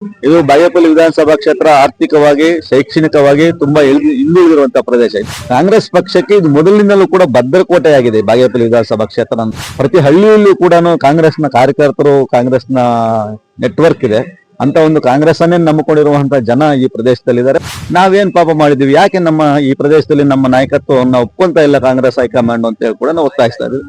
ಇದು ಬಾಗೇಪಲ್ಲಿ ವಿಧಾನಸಭಾ ಕ್ಷೇತ್ರ ಆರ್ಥಿಕವಾಗಿ ಶೈಕ್ಷಣಿಕವಾಗಿ ತುಂಬಾ ಹಿಂದುಳಿದಿರುವಂತಹ ಪ್ರದೇಶ ಇದು. ಕಾಂಗ್ರೆಸ್ ಪಕ್ಷಕ್ಕೆ ಇದು ಮೊದಲಿನಿಂದಲೂ ಕೂಡ ಭದ್ರಕೋಟೆಯಾಗಿದೆ. ಬಾಗೇಪಲ್ಲಿ ವಿಧಾನಸಭಾ ಕ್ಷೇತ್ರ ಪ್ರತಿ ಹಳ್ಳಿಯಲ್ಲೂ ಕೂಡ ಕಾಂಗ್ರೆಸ್ನ ಕಾರ್ಯಕರ್ತರು, ಕಾಂಗ್ರೆಸ್ನ ನೆಟ್ವರ್ಕ್ ಇದೆ ಅಂತ ಒಂದು ಕಾಂಗ್ರೆಸ್ ಅನ್ನೇ ನಂಬಿಕೊಂಡಿರುವಂತಹ ಜನ ಈ ಪ್ರದೇಶದಲ್ಲಿದ್ದಾರೆ. ನಾವೇನ್ ಪಾಪ ಮಾಡಿದೀವಿ, ಯಾಕೆ ನಮ್ಮ ಈ ಪ್ರದೇಶದಲ್ಲಿ ನಮ್ಮ ನಾಯಕತ್ವವನ್ನು ಒಪ್ಕೊಂತ ಇಲ್ಲ ಕಾಂಗ್ರೆಸ್ ಹೈಕಮಾಂಡ್ ಅಂತ ಹೇಳಿ ಕೂಡ ನಾವು ಒತ್ತಾಯಿಸ್ತಾ ಇದ್ದೀವಿ.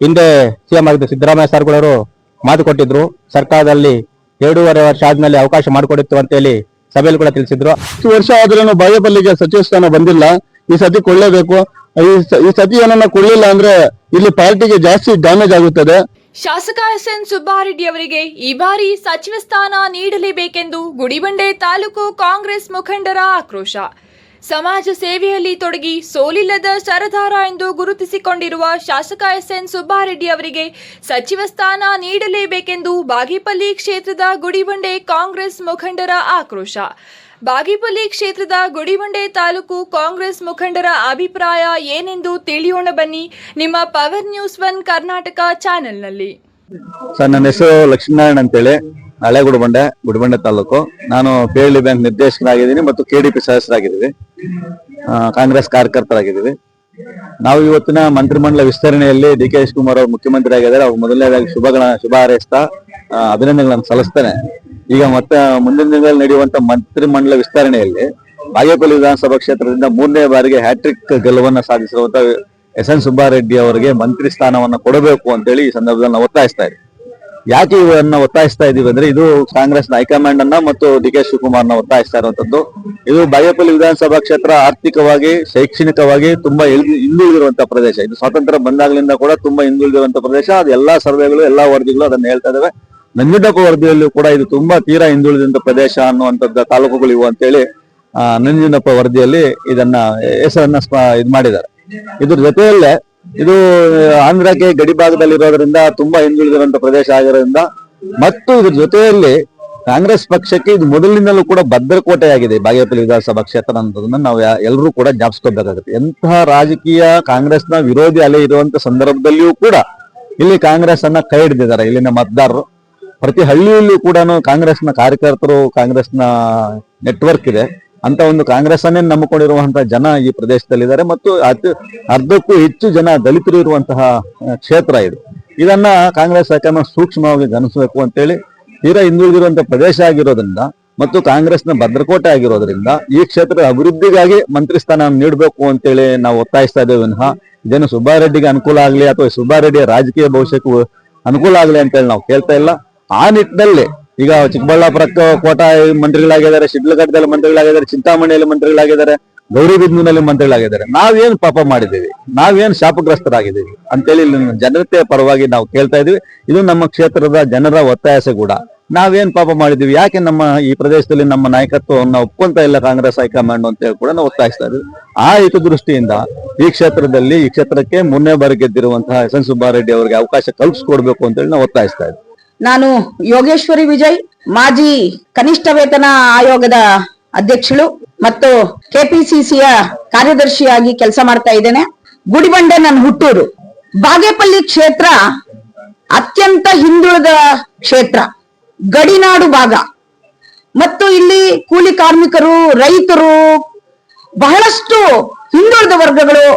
ಹಿಂದೆ ಸಿಎಂ ಆಗಿದ್ದ ಸಿದ್ದರಾಮಯ್ಯ ಸರ್ಗಳವರು ಮಾತು ಕೊಟ್ಟಿದ್ರು, ಸರ್ಕಾರದಲ್ಲಿ 2.5 ವರ್ಷ ಆದ್ಮೇಲೆ ಅವಕಾಶ ಮಾಡಿಕೊಡಿತ್ತು ಅಂತ ಹೇಳಿ ಸಭೆಯಲ್ಲಿ ಕೂಡ ತಿಳಿಸಿದ್ರು. ಇಷ್ಟು ವರ್ಷ ಆದ್ರೂ ಬಾಗೇಪಲ್ಲಿಗೆ ಸಚಿವ ಸ್ಥಾನ ಬಂದಿಲ್ಲ. ಈ ಸತಿ ಕೊಳ್ಳೇಬೇಕು. ಈ ಸತಿ ಏನನ್ನ ಕೊಳ್ಳಿಲ್ಲ ಅಂದ್ರೆ ಇಲ್ಲಿ ಪಾರ್ಟಿಗೆ ಜಾಸ್ತಿ ಡ್ಯಾಮೇಜ್ ಆಗುತ್ತದೆ. ಶಾಸಕ ಎಸ್ಎನ್ ಸುಬ್ಬಾರೆಡ್ಡಿ ಅವರಿಗೆ ಈ ಬಾರಿ ಸಚಿವ ಸ್ಥಾನ ನೀಡಲೇಬೇಕೆಂದು ಗುಡಿಬಂಡೆ ತಾಲೂಕು ಕಾಂಗ್ರೆಸ್ ಮುಖಂಡರ ಆಕ್ರೋಶ. ಸಮಾಜ ಸೇವೆಯಲ್ಲಿ ತೊಡಗಿ ಸೋಲಿಲ್ಲದ ಸರದಾರ ಎಂದು ಗುರುತಿಸಿಕೊಂಡಿರುವ ಶಾಸಕ ಎಸ್ಎನ್ ಸುಬ್ಬಾರೆಡ್ಡಿ ಅವರಿಗೆ ಸಚಿವ ಸ್ಥಾನ ನೀಡಲೇಬೇಕೆಂದು ಬಾಗೇಪಲ್ಲಿ ಕ್ಷೇತ್ರದ ಗುಡಿಬಂಡೆ ಕಾಂಗ್ರೆಸ್ ಮುಖಂಡರ ಆಕ್ರೋಶ. ಬಾಗೇಪಲ್ಲಿ ಕ್ಷೇತ್ರದ ಗುಡಿಬಂಡೆ ತಾಲೂಕು ಕಾಂಗ್ರೆಸ್ ಮುಖಂಡರ ಅಭಿಪ್ರಾಯ ಏನೆಂದು ತಿಳಿಯೋಣ ಬನ್ನಿ ನಿಮ್ಮ ಪವರ್ ನ್ಯೂಸ್ 1 ಕರ್ನಾಟಕ ಚಾನೆಲ್ನಲ್ಲಿ. ಸರ್, ನನ್ನ ಹೆಸರು ಲಕ್ಷ್ಮೀನಾರಾಯಣ ಅಂತೇಳಿ, ಹಳೆ ಗುಡಿಬಂಡೆ ತಾಲೂಕು. ನಾನು PLD ಬ್ಯಾಂಕ್ ನಿರ್ದೇಶಕರಾಗಿದ್ದೀನಿ ಮತ್ತು KDP ಸದಸ್ಯರಾಗಿದ್ದೀವಿ, ಕಾಂಗ್ರೆಸ್ ಕಾರ್ಯಕರ್ತರಾಗಿದ್ದೀವಿ. ನಾವು ಇವತ್ತಿನ ಮಂತ್ರಿಮಂಡಲ ವಿಸ್ತರಣೆಯಲ್ಲಿ DK ಶಿವಕುಮಾರ್ ಅವರು ಮುಖ್ಯಮಂತ್ರಿ ಆಗಿದ್ದಾರೆ. ಅವ್ರು ಮೊದಲನೇದಾಗಿ ಶುಭ ಹಾರೈಸ್ತಾ ಅಭಿನಂದನೆಗಳನ್ನು ಸಲ್ಲಿಸ್ತೇನೆ. ಈಗ ಮತ್ತೆ ಮುಂದಿನ ದಿನಗಳಲ್ಲಿ ನಡೆಯುವಂತ ಮಂತ್ರಿಮಂಡಲ ವಿಸ್ತರಣೆಯಲ್ಲಿ ಬಾಗೇಪಲ್ಲಿ ವಿಧಾನಸಭಾ ಕ್ಷೇತ್ರದಿಂದ 3ನೇ ಬಾರಿಗೆ ಹ್ಯಾಟ್ರಿಕ್ ಗೆಲುವನ್ನು ಸಾಧಿಸಿರುವಂತಹ ಎಸ್ಎನ್ ಸುಬ್ಬಾರೆಡ್ಡಿ ಅವರಿಗೆ ಮಂತ್ರಿ ಸ್ಥಾನವನ್ನು ಕೊಡಬೇಕು ಅಂತೇಳಿ ಈ ಸಂದರ್ಭದಲ್ಲಿ ನಾವು ಒತ್ತಾಯಿಸ್ತಾ ಇದ್ದೀವಿ. ಯಾಕೆ ಇವನ್ನ ಒತ್ತಾಯಿಸ್ತಾ ಇದೀವಿ ಅಂದ್ರೆ, ಇದು ಕಾಂಗ್ರೆಸ್ ಹೈಕಮಾಂಡ್ ಅನ್ನ ಮತ್ತು DK ಶಿವಕುಮಾರ್ನ ಒತ್ತಾಯಿಸ್ತಾ ಇರುವಂತದ್ದು. ಇದು ಬಾಗೇಪಲ್ಲಿ ವಿಧಾನಸಭಾ ಕ್ಷೇತ್ರ ಆರ್ಥಿಕವಾಗಿ ಶೈಕ್ಷಣಿಕವಾಗಿ ತುಂಬಾ ಹಿಂದುಳಿದಿರುವಂತಹ ಪ್ರದೇಶ ಇದು. ಸ್ವಾತಂತ್ರ್ಯ ಬಂದಾಗಲಿಂದ ಕೂಡ ತುಂಬಾ ಹಿಂದುಳಿದಿರುವಂತಹ ಪ್ರದೇಶ. ಅದು ಎಲ್ಲಾ ಸರ್ವೆಗಳು, ಎಲ್ಲಾ ವರದಿಗಳು ಅದನ್ನ ಹೇಳ್ತಾ ಇದಾವೆ. ನಂಜುಂಡಪ್ಪ ವರದಿಯಲ್ಲೂ ಕೂಡ ಇದು ತುಂಬಾ ತೀರಾ ಹಿಂದುಳಿದಂತ ಪ್ರದೇಶ ಅನ್ನುವಂಥದ್ದು ತಾಲೂಕುಗಳು ಇವು ಅಂತೇಳಿ ನಂಜುಂಡಪ್ಪ ವರದಿಯಲ್ಲಿ ಇದನ್ನ ಹೆಸರನ್ನ ಇದು ಮಾಡಿದ್ದಾರೆ. ಇದ್ರ ಜೊತೆಯಲ್ಲೇ ಇದು ಆಂಧ್ರಕ್ಕೆ ಗಡಿ ಭಾಗದಲ್ಲಿ ಇರೋದ್ರಿಂದ ತುಂಬಾ ಹಿಂದುಳಿದಿರುವಂತ ಪ್ರದೇಶ ಆಗಿರೋದ್ರಿಂದ ಮತ್ತು ಇದ್ರ ಜೊತೆಯಲ್ಲಿ ಕಾಂಗ್ರೆಸ್ ಪಕ್ಷಕ್ಕೆ ಇದು ಮೊದಲಿನಿಂದಲೂ ಕೂಡ ಭದ್ರಕೋಟೆಯಾಗಿದೆ ಬಾಗೇಪಲ್ಲಿ ವಿಧಾನಸಭಾ ಕ್ಷೇತ್ರ ಅನ್ನೋದನ್ನ ನಾವು ಎಲ್ಲರೂ ಕೂಡ ಜ್ಞಾಪಿಸ್ಕೋಬೇಕಾಗುತ್ತೆ. ಎಂತಹ ರಾಜಕೀಯ ಕಾಂಗ್ರೆಸ್ನ ವಿರೋಧಿ ಅಲೆ ಇರುವಂತ ಸಂದರ್ಭದಲ್ಲಿಯೂ ಕೂಡ ಇಲ್ಲಿ ಕಾಂಗ್ರೆಸ್ ಅನ್ನ ಕೈ ಹಿಡಿದಿದ್ದಾರೆ ಇಲ್ಲಿನ ಮತದಾರರು. ಪ್ರತಿ ಹಳ್ಳಿಯಲ್ಲೂ ಕೂಡ ಕಾಂಗ್ರೆಸ್ನ ಕಾರ್ಯಕರ್ತರು, ಕಾಂಗ್ರೆಸ್ನ ನೆಟ್ವರ್ಕ್ ಇದೆ ಅಂತ ಒಂದು ಕಾಂಗ್ರೆಸ್ ಅನ್ನೇ ನಂಬಿಕೊಂಡಿರುವಂತಹ ಜನ ಈ ಪ್ರದೇಶದಲ್ಲಿದ್ದಾರೆ ಮತ್ತು ಅರ್ಧಕ್ಕೂ ಹೆಚ್ಚು ಜನ ದಲಿತರು ಇರುವಂತಹ ಕ್ಷೇತ್ರ ಇದು. ಇದನ್ನ ಕಾಂಗ್ರೆಸ್ ಹೈಕಮಾಂಡ್ ಸೂಕ್ಷ್ಮವಾಗಿ ಗಮನಿಸಬೇಕು ಅಂತೇಳಿ, ತೀರಾ ಹಿಂದುಳಿದಿರುವಂತಹ ಪ್ರದೇಶ ಆಗಿರೋದ್ರಿಂದ ಮತ್ತು ಕಾಂಗ್ರೆಸ್ನ ಭದ್ರಕೋಟೆ ಆಗಿರೋದ್ರಿಂದ ಈ ಕ್ಷೇತ್ರದ ಅಭಿವೃದ್ಧಿಗಾಗಿ ಮಂತ್ರಿ ಸ್ಥಾನ ನೀಡಬೇಕು ಅಂತೇಳಿ ನಾವು ಒತ್ತಾಯಿಸ್ತಾ ಇದ್ದೇವೆ ವಿನಃ ಇದೇನು ಸುಬ್ಬಾರೆಡ್ಡಿಗೆ ಅನುಕೂಲ ಆಗಲಿ ಅಥವಾ ಸುಬ್ಬಾರೆಡ್ಡಿಯ ರಾಜಕೀಯ ಭವಿಷ್ಯಕ್ಕೂ ಅನುಕೂಲ ಆಗಲಿ ಅಂತೇಳಿ ನಾವು ಕೇಳ್ತಾ ಇಲ್ಲ. ಆ ನಿಟ್ಟಿನಲ್ಲಿ ಈಗ ಚಿಕ್ಕಬಳ್ಳಾಪುರಕ್ಕೆ ಕೋಟಾ ಮಂತ್ರಿಗಳಾಗಿದ್ದಾರೆ, ಶಿಡ್ಲಘಟ್ಟದಲ್ಲಿ ಮಂತ್ರಿಗಳಾಗಿದ್ದಾರೆ, ಚಿಂತಾಮಣಿಯಲ್ಲಿ ಮಂತ್ರಿಗಳಾಗಿದ್ದಾರೆ, ಗೌರಿಬಿದನೂರಿನಲ್ಲಿ ಮಂತ್ರಿಗಳಾಗಿದ್ದಾರೆ. ನಾವೇನು ಪಾಪ ಮಾಡಿದ್ದೀವಿ, ನಾವೇನು ಶಾಪಗ್ರಸ್ತರಾಗಿದ್ದೀವಿ ಅಂತೇಳಿ ಜನತೆಯ ಪರವಾಗಿ ನಾವು ಕೇಳ್ತಾ ಇದೀವಿ. ಇದು ನಮ್ಮ ಕ್ಷೇತ್ರದ ಜನರ ಒತ್ತಾಯಸೆ ಕೂಡ. ನಾವೇನ್ ಪಾಪ ಮಾಡಿದೀವಿ, ಯಾಕೆ ನಮ್ಮ ಈ ಪ್ರದೇಶದಲ್ಲಿ ನಮ್ಮ ನಾಯಕತ್ವವನ್ನು ಒಪ್ಕೊಂತ ಇಲ್ಲ ಕಾಂಗ್ರೆಸ್ ಹೈಕಮಾಂಡ್ ಅಂತ ಹೇಳಿ ಕೂಡ ನಾವು ಒತ್ತಾಯಿಸ್ತಾ ಇದೀವಿ. ಆ ಹಿತದೃಷ್ಟಿಯಿಂದ ಈ ಕ್ಷೇತ್ರಕ್ಕೆ 3ನೇ ಬಾರಿ ಗೆದ್ದಿರುವಂತಹ ಎಸ್ಎನ್ ಸುಬ್ಬಾರೆಡ್ಡಿ ಅವರಿಗೆ ಅವಕಾಶ ಕಲ್ಪಿಸ್ಕೊಡ್ಬೇಕು ಅಂತೇಳಿ ನಾವು ಒತ್ತಾಯಿಸ್ತಾ ಇದ್ದೀವಿ. ನಾನು ಯೋಗೇಶ್ವರಿ ವಿಜಯ್, ಮಾಜಿ ಕನಿಷ್ಠ ವೇತನ ಆಯೋಗದ ಅಧ್ಯಕ್ಷಳು ಮತ್ತು KPCCಯ ಕಾರ್ಯದರ್ಶಿಯಾಗಿ ಕೆಲಸ ಮಾಡ್ತಾ ಇದ್ದೇನೆ. ಗುಡಿಬಂಡೆ ನನ್ನ ಹುಟ್ಟೂರು. ಬಾಗೇಪಲ್ಲಿ ಕ್ಷೇತ್ರ ಅತ್ಯಂತ ಹಿಂದುಳಿದ ಕ್ಷೇತ್ರ, ಗಡಿನಾಡು ಭಾಗ ಮತ್ತು ಇಲ್ಲಿ ಕೂಲಿ ಕಾರ್ಮಿಕರು, ರೈತರು, ಬಹಳಷ್ಟು ಹಿಂದುಳಿದ ವರ್ಗಗಳು,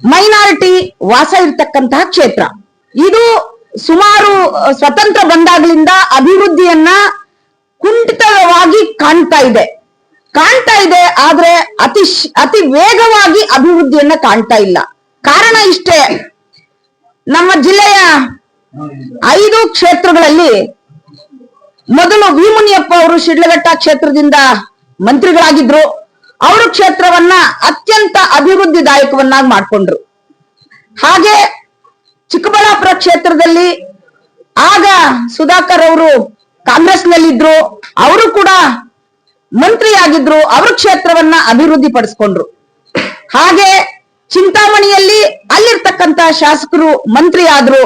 ಮೈನಾರಿಟಿ ವಾಸ ಇರ್ತಕ್ಕಂತಹ ಕ್ಷೇತ್ರ ಇದು. ಸುಮಾರು ಸ್ವತಂತ್ರ ಬಂದಾಗಲಿಂದ ಅಭಿವೃದ್ಧಿಯನ್ನ ಕುಂಠಿತವಾಗಿ ಕಾಣ್ತಾ ಇದೆ. ಆದ್ರೆ ಅತಿ ವೇಗವಾಗಿ ಅಭಿವೃದ್ಧಿಯನ್ನ ಕಾಣ್ತಾ ಇಲ್ಲ. ಕಾರಣ ಇಷ್ಟೇ, ನಮ್ಮ ಜಿಲ್ಲೆಯ 5 ಕ್ಷೇತ್ರಗಳಲ್ಲಿ ಮೊದಲು ವಿ ಮುನಿಯಪ್ಪ ಅವರು ಶಿಡ್ಲಘಟ್ಟ ಕ್ಷೇತ್ರದಿಂದ ಮಂತ್ರಿಗಳಾಗಿದ್ರು. ಅವರು ಕ್ಷೇತ್ರವನ್ನ ಅತ್ಯಂತ ಅಭಿವೃದ್ಧಿದಾಯಕವನ್ನಾಗಿ ಮಾಡ್ಕೊಂಡ್ರು. ಹಾಗೆ ಚಿಕ್ಕಬಳ್ಳಾಪುರ ಕ್ಷೇತ್ರದಲ್ಲಿ ಆಗ ಸುಧಾಕರ್ ಅವರು ಕಾಂಗ್ರೆಸ್ನಲ್ಲಿದ್ರು, ಅವರು ಕೂಡ ಮಂತ್ರಿ ಆಗಿದ್ರು, ಅವ್ರ ಕ್ಷೇತ್ರವನ್ನ ಅಭಿವೃದ್ಧಿ ಪಡಿಸ್ಕೊಂಡ್ರು. ಹಾಗೆ ಚಿಂತಾಮಣಿಯಲ್ಲಿ ಅಲ್ಲಿರ್ತಕ್ಕಂತ ಶಾಸಕರು ಮಂತ್ರಿ ಆದ್ರು,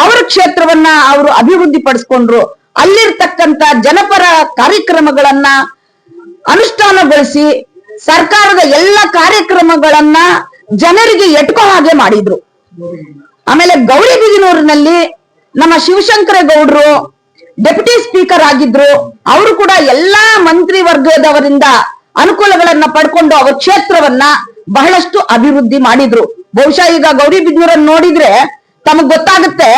ಅವ್ರ ಕ್ಷೇತ್ರವನ್ನ ಅವರು ಅಭಿವೃದ್ಧಿ ಪಡಿಸ್ಕೊಂಡ್ರು. ಅಲ್ಲಿರ್ತಕ್ಕಂತ ಜನಪರ ಕಾರ್ಯಕ್ರಮಗಳನ್ನ ಅನುಷ್ಠಾನಗೊಳಿಸಿ ಸರ್ಕಾರದ ಎಲ್ಲ ಕಾರ್ಯಕ್ರಮಗಳನ್ನ ಜನರಿಗೆ ಎಟ್ಕೋ ಹಾಗೆ ಮಾಡಿದ್ರು. ಆಮೇಲೆ ಗೌರಿಬಿದನೂರಿನಲ್ಲಿ ನಮ್ಮ ಶಿವಶಂಕರ ಗೌಡ್ರು ಡೆಪ್ಯೂಟಿ ಸ್ಪೀಕರ್ ಆಗಿದ್ರು. ಅವರು ಕೂಡ ಎಲ್ಲಾ ಮಂತ್ರಿ ವರ್ಗದವರಿಂದ ಅನುಕೂಲಗಳನ್ನ ಪಡ್ಕೊಂಡು ಅವ್ರ ಕ್ಷೇತ್ರವನ್ನ ಬಹಳಷ್ಟು ಅಭಿವೃದ್ಧಿ ಮಾಡಿದ್ರು. ಬಹುಶಃ ಈಗ ಗೌರಿಬಿದನೂರನ್ನು ನೋಡಿದ್ರೆ ತಮಗ್ ಗೊತ್ತಾಗುತ್ತೆ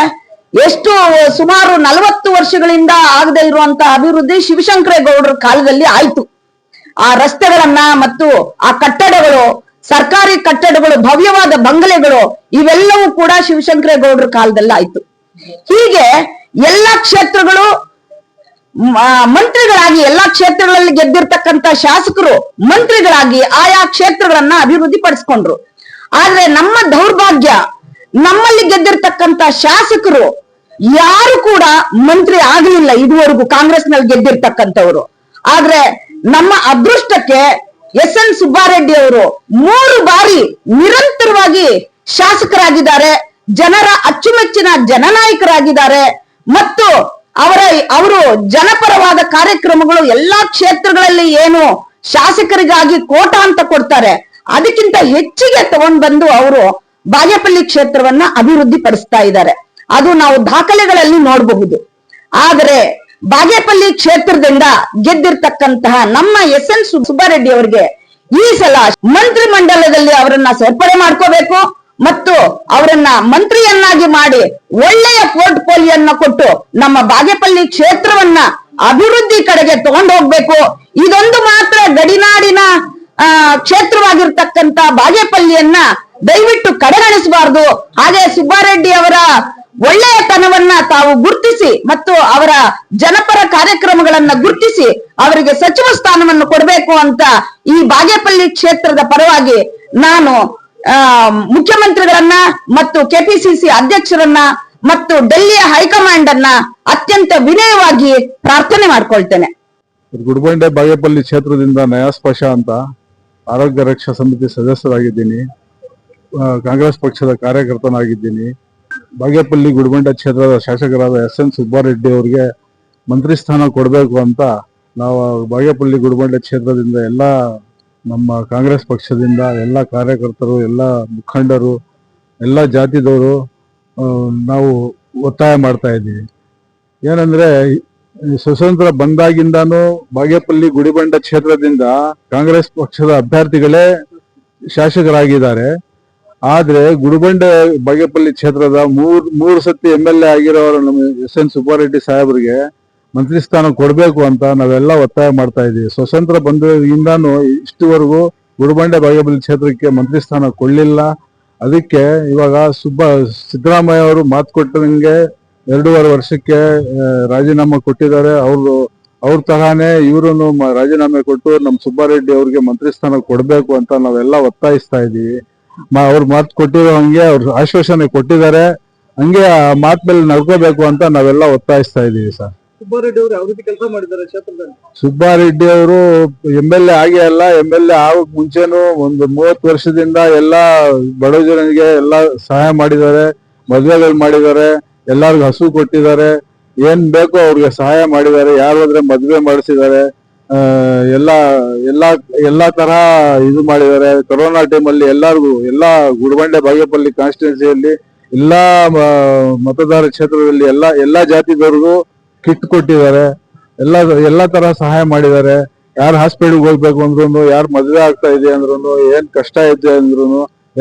ಎಷ್ಟು ಸುಮಾರು 40 ವರ್ಷಗಳಿಂದ ಆಗದೆ ಇರುವಂತಹ ಅಭಿವೃದ್ಧಿ ಶಿವಶಂಕರೇಗೌಡರ ಕಾಲದಲ್ಲಿ ಆಯ್ತು. ಆ ರಸ್ತೆಗಳನ್ನ ಮತ್ತು ಆ ಕಟ್ಟಡಗಳು, ಸರ್ಕಾರಿ ಕಟ್ಟಡಗಳು, ಭವ್ಯವಾದ ಬಂಗಲೆಗಳು, ಇವೆಲ್ಲವೂ ಕೂಡ ಶಿವಶಂಕರೇಗೌಡರ ಕಾಲದಲ್ಲಿ ಆಯ್ತು. ಹೀಗೆ ಎಲ್ಲಾ ಕ್ಷೇತ್ರಗಳು ಮಂತ್ರಿಗಳಾಗಿ, ಎಲ್ಲಾ ಕ್ಷೇತ್ರಗಳಲ್ಲಿ ಗೆದ್ದಿರ್ತಕ್ಕಂತ ಶಾಸಕರು ಮಂತ್ರಿಗಳಾಗಿ ಆಯಾ ಕ್ಷೇತ್ರಗಳನ್ನ ಅಭಿವೃದ್ಧಿ ಪಡಿಸ್ಕೊಂಡ್ರು. ಆದ್ರೆ ನಮ್ಮ ದೌರ್ಭಾಗ್ಯ, ನಮ್ಮಲ್ಲಿ ಗೆದ್ದಿರ್ತಕ್ಕಂತ ಶಾಸಕರು ಯಾರು ಕೂಡ ಮಂತ್ರಿ ಆಗಲಿಲ್ಲ ಇದುವರೆಗೂ, ಕಾಂಗ್ರೆಸ್ನಲ್ಲಿ ಗೆದ್ದಿರ್ತಕ್ಕಂಥವ್ರು. ಆದ್ರೆ ನಮ್ಮ ಅದೃಷ್ಟಕ್ಕೆ ಎಸ್.ಎನ್. ಸುಬ್ಬಾರೆಡ್ಡಿ ಅವರು 3 ಬಾರಿ ನಿರಂತರವಾಗಿ ಶಾಸಕರಾಗಿದ್ದಾರೆ, ಜನರ ಅಚ್ಚುಮೆಚ್ಚಿನ ಜನನಾಯಕರಾಗಿದ್ದಾರೆ. ಮತ್ತು ಅವರು ಜನಪರವಾದ ಕಾರ್ಯಕ್ರಮಗಳು ಎಲ್ಲಾ ಕ್ಷೇತ್ರಗಳಲ್ಲಿ ಏನು ಶಾಸಕರಿಗಾಗಿ ಕೋಟ ಅಂತ ಕೊಡ್ತಾರೆ, ಅದಕ್ಕಿಂತ ಹೆಚ್ಚಿಗೆ ತಗೊಂಡ್ ಬಂದು ಅವರು ಬಾಗೇಪಲ್ಲಿ ಕ್ಷೇತ್ರವನ್ನ ಅಭಿವೃದ್ಧಿ ಪಡಿಸ್ತಾ ಇದ್ದಾರೆ. ಅದು ನಾವು ದಾಖಲೆಗಳಲ್ಲಿ ನೋಡಬಹುದು. ಆದರೆ ಬಾಗೇಪಲ್ಲಿ ಕ್ಷೇತ್ರದಿಂದ ಗೆದ್ದಿರ್ತಕ್ಕಂತಹ ನಮ್ಮ ಎಸ್.ಎನ್. ಸುಬ್ಬಾರೆಡ್ಡಿ ಅವರಿಗೆ ಈ ಸಲ ಮಂತ್ರಿ ಮಂಡಲದಲ್ಲಿ ಅವರನ್ನ ಸೇರ್ಪಡೆ ಮಾಡ್ಕೋಬೇಕು ಮತ್ತು ಅವರನ್ನ ಮಂತ್ರಿಯನ್ನಾಗಿ ಮಾಡಿ ಒಳ್ಳೆಯ ಪೋರ್ಟ್ಫೋಲಿಯೋನ್ನ ಕೊಟ್ಟು ನಮ್ಮ ಬಾಗೇಪಲ್ಲಿ ಕ್ಷೇತ್ರವನ್ನ ಅಭಿವೃದ್ಧಿ ಕಡೆಗೆ ತಗೊಂಡು ಹೋಗ್ಬೇಕು. ಇದೊಂದು ಮಾತ್ರ ಗಡಿನಾಡಿನ ಕ್ಷೇತ್ರವಾಗಿರ್ತಕ್ಕಂತ ಬಾಗೇಪಲ್ಲಿಯನ್ನ ದಯವಿಟ್ಟು ಕಡೆಗಣಿಸಬಾರದು. ಹಾಗೆ ಸುಬ್ಬಾರೆಡ್ಡಿ ಅವರ ಒಳ್ಳೆಯತನವನ್ನ ತಾವು ಗುರುತಿಸಿ ಮತ್ತು ಅವರ ಜನಪರ ಕಾರ್ಯಕ್ರಮಗಳನ್ನ ಗುರುತಿಸಿ ಅವರಿಗೆ ಸಚಿವ ಸ್ಥಾನವನ್ನು ಕೊಡಬೇಕು ಅಂತ ಈ ಬಾಗೇಪಲ್ಲಿ ಕ್ಷೇತ್ರದ ಪರವಾಗಿ ನಾನು ಮುಖ್ಯಮಂತ್ರಿಗಳನ್ನ ಮತ್ತು ಕೆಪಿಸಿಸಿ ಅಧ್ಯಕ್ಷರನ್ನ ಮತ್ತು ಡೆಲ್ಲಿಯ ಹೈಕಮಾಂಡ್ ಅನ್ನ ಅತ್ಯಂತ ವಿನಯವಾಗಿ ಪ್ರಾರ್ಥನೆ ಮಾಡ್ಕೊಳ್ತೇನೆ. ಗುಡಿಬಂಡೆ ಬಾಗೇಪಲ್ಲಿ ಕ್ಷೇತ್ರದಿಂದ ನಯಾಸ್ಪಶ ಅಂತ ಆರೋಗ್ಯ ರಕ್ಷಾ ಸಮಿತಿ ಸದಸ್ಯರಾಗಿದ್ದೀನಿ, ಕಾಂಗ್ರೆಸ್ ಪಕ್ಷದ ಕಾರ್ಯಕರ್ತನಾಗಿದ್ದೀನಿ. ಬಾಗೇಪಲ್ಲಿ ಗುಡಿಬಂಡೆ ಕ್ಷೇತ್ರದ ಶಾಸಕರಾದ ಎಸ್.ಎನ್. ಸುಬ್ಬಾರೆಡ್ಡಿ ಅವರಿಗೆ ಮಂತ್ರಿ ಸ್ಥಾನ ಕೊಡಬೇಕು ಅಂತ ನಾವು ಬಾಗೇಪಲ್ಲಿ ಗುಡಿಬಂಡೆ ಕ್ಷೇತ್ರದಿಂದ ಎಲ್ಲ ನಮ್ಮ ಕಾಂಗ್ರೆಸ್ ಪಕ್ಷದಿಂದ ಎಲ್ಲ ಕಾರ್ಯಕರ್ತರು, ಎಲ್ಲ ಮುಖಂಡರು, ಎಲ್ಲ ಜಾತಿದವರು ನಾವು ಒತ್ತಾಯ ಮಾಡ್ತಾ ಇದ್ದೀವಿ. ಏನಂದ್ರೆ ಸ್ವತಂತ್ರ ಬಂದಾಗಿಂದಾನು ಬಾಗೇಪಲ್ಲಿ ಗುಡಿಬಂಡೆ ಕ್ಷೇತ್ರದಿಂದ ಕಾಂಗ್ರೆಸ್ ಪಕ್ಷದ ಅಭ್ಯರ್ಥಿಗಳೇ ಶಾಸಕರಾಗಿದ್ದಾರೆ. ಆದ್ರೆ ಗುಡಿಬಂಡೆ ಬಾಗೇಪಲ್ಲಿ ಕ್ಷೇತ್ರದ ಮೂರು ಸತಿ MLA ಆಗಿರೋರು ನಮ್ಮ ಎಸ್.ಎನ್. ಸುಬ್ಬಾರೆಡ್ಡಿ ಸಾಹೇಬರಿಗೆ ಮಂತ್ರಿ ಸ್ಥಾನ ಕೊಡಬೇಕು ಅಂತ ನಾವೆಲ್ಲ ಒತ್ತಾಯ ಮಾಡ್ತಾ ಇದ್ದೀವಿ. ಸ್ವತಂತ್ರ ಬಂದಾಗಿಂದಾನು ಇಷ್ಟುವರೆಗೂ ಗುಡಿಬಂಡೆ ಬಾಗೇಪಲ್ಲಿ ಕ್ಷೇತ್ರಕ್ಕೆ ಮಂತ್ರಿ ಸ್ಥಾನ ಕೊಡ್ಲಿಲ್ಲ. ಅದಕ್ಕೆ ಇವಾಗ ಸಿದ್ದರಾಮಯ್ಯ ಅವರು ಮಾತು ಕೊಟ್ಟಂಗೆ 2.5 ವರ್ಷಕ್ಕೆ ರಾಜೀನಾಮೆ ಕೊಟ್ಟಿದ್ದಾರೆ. ಅವ್ರ ತರಾನೇ ಇವ್ರು ರಾಜೀನಾಮೆ ಕೊಟ್ಟು ನಮ್ಮ ಸುಬ್ಬಾರೆಡ್ಡಿ ಅವ್ರಿಗೆ ಮಂತ್ರಿ ಸ್ಥಾನ ಕೊಡ್ಬೇಕು ಅಂತ ನಾವೆಲ್ಲ ಒತ್ತಾಯಿಸ್ತಾ ಇದ್ದೀವಿ. ಅವ್ರು ಮಾತು ಕೊಟ್ಟಿರೋ ಹಂಗೆ ಅವ್ರು ಆಶ್ವಾಸನೆ ಕೊಟ್ಟಿದ್ದಾರೆ, ಹಂಗೆ ಆ ಮಾತ್ ಮೇಲೆ ನಡ್ಕೋಬೇಕು ಅಂತ ನಾವೆಲ್ಲ ಒತ್ತಾಯಿಸ್ತಾ ಇದ್ದೀವಿ ಸರ್. ಸುಬ್ಬಾರೆಡ್ಡಿ ಅವರು ಯಾವ ರೀತಿ ಕೆಲಸ ಮಾಡಿದ್ದಾರೆ ಕ್ಷೇತ್ರದಲ್ಲಿ? ಸುಬ್ಬಾರೆಡ್ಡಿ ಅವರು MLA ಆಗೇ ಅಲ್ಲ, MLA ಆಗಕ್ ಮುಂಚೆನು ಒಂದು 30 ವರ್ಷದಿಂದ ಎಲ್ಲಾ ಬಡ ಜನರಿಗೆ ಎಲ್ಲಾ ಸಹಾಯ ಮಾಡಿದ್ದಾರೆ, ಮದ್ವೆಗಳು ಮಾಡಿದ್ದಾರೆ, ಎಲ್ಲಾರ್ಗು ಹಸು ಕೊಟ್ಟಿದ್ದಾರೆ, ಏನ್ ಬೇಕೋ ಅವ್ರಿಗೆ ಸಹಾಯ ಮಾಡಿದ್ದಾರೆ, ಯಾರು ಹೋದ್ರೆ ಮದ್ವೆ ಮಾಡಿಸಿದ್ದಾರೆ, ಎಲ್ಲಾ ತರ ಇದು ಮಾಡಿದ್ದಾರೆ. ಕೊರೋನಾ ಟೈಮಲ್ಲಿ ಎಲ್ಲಾರ್ಗು ಗುಡಿಬಂಡೆ ಬಾಗೇಪಲ್ಲಿ ಕಾನ್ಸ್ಟಿಟ್ಯೂನ್ಸಿಯಲ್ಲಿ ಎಲ್ಲಾ ಮತದಾರ ಕ್ಷೇತ್ರದಲ್ಲಿ ಎಲ್ಲಾ ಜಾತಿದವ್ರಿಗೂ ಕಿಟ್ ಕೊಟ್ಟಿದ್ದಾರೆ, ಎಲ್ಲಾ ತರ ಸಹಾಯ ಮಾಡಿದ್ದಾರೆ. ಯಾರು ಹಾಸ್ಪಿಟಲ್ಗೆ ಹೋಗ್ಬೇಕು ಅಂದ್ರೂ, ಯಾರು ಮದ್ವೆ ಆಗ್ತಾ ಇದೆ ಅಂದ್ರೂ, ಏನ್ ಕಷ್ಟ ಇದೆ ಅಂದ್ರೂ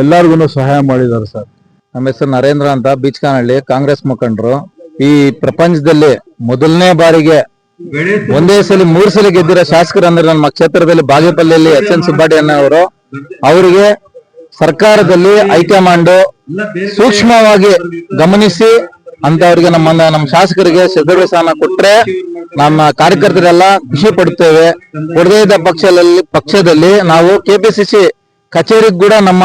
ಎಲ್ಲಾರ್ಗು ಸಹಾಯ ಮಾಡಿದ್ದಾರೆ ಸರ್. ನಮ್ಮ ಹೆಸರು ನರೇಂದ್ರ ಅಂತ, ಬೀಚ್ಕಾನಹಳ್ಳಿ, ಕಾಂಗ್ರೆಸ್ ಮುಖಂಡರು. ಈ ಪ್ರಪಂಚದಲ್ಲಿ ಮೊದಲನೇ ಬಾರಿಗೆ ಒಂದೇ ಸಲ 3 ಸಲ ಗೆದ್ದಿರೋ ಶಾಸಕರು ಅಂದ್ರೆ ನಮ್ಮ ಕ್ಷೇತ್ರದಲ್ಲಿ ಬಾಗೇಪಲ್ಲಿಯಲ್ಲಿ ಎಸ್.ಎನ್. ಸುಬ್ಬಾರೆಡ್ಡಿ ಅವರು. ಅವರಿಗೆ ಸರ್ಕಾರದಲ್ಲಿ ಹೈಕಮಾಂಡ್ ಸೂಕ್ಷ್ಮವಾಗಿ ಗಮನಿಸಿ ಅಂತವರಿಗೆ ನಮ್ಮ ಶಾಸಕರಿಗೆ ಸಚಿವ ಸ್ಥಾನ ಕೊಟ್ರೆ ನಮ್ಮ ಕಾರ್ಯಕರ್ತರೆಲ್ಲ ಖುಷಿ ಪಡುತ್ತೇವೆ. ಕೊಡದೇ ಇದ್ದ ಪಕ್ಷದಲ್ಲಿ ನಾವು ಕೆಪಿಸಿಸಿ ಕಚೇರಿಗೆ ಕೂಡ ನಮ್ಮ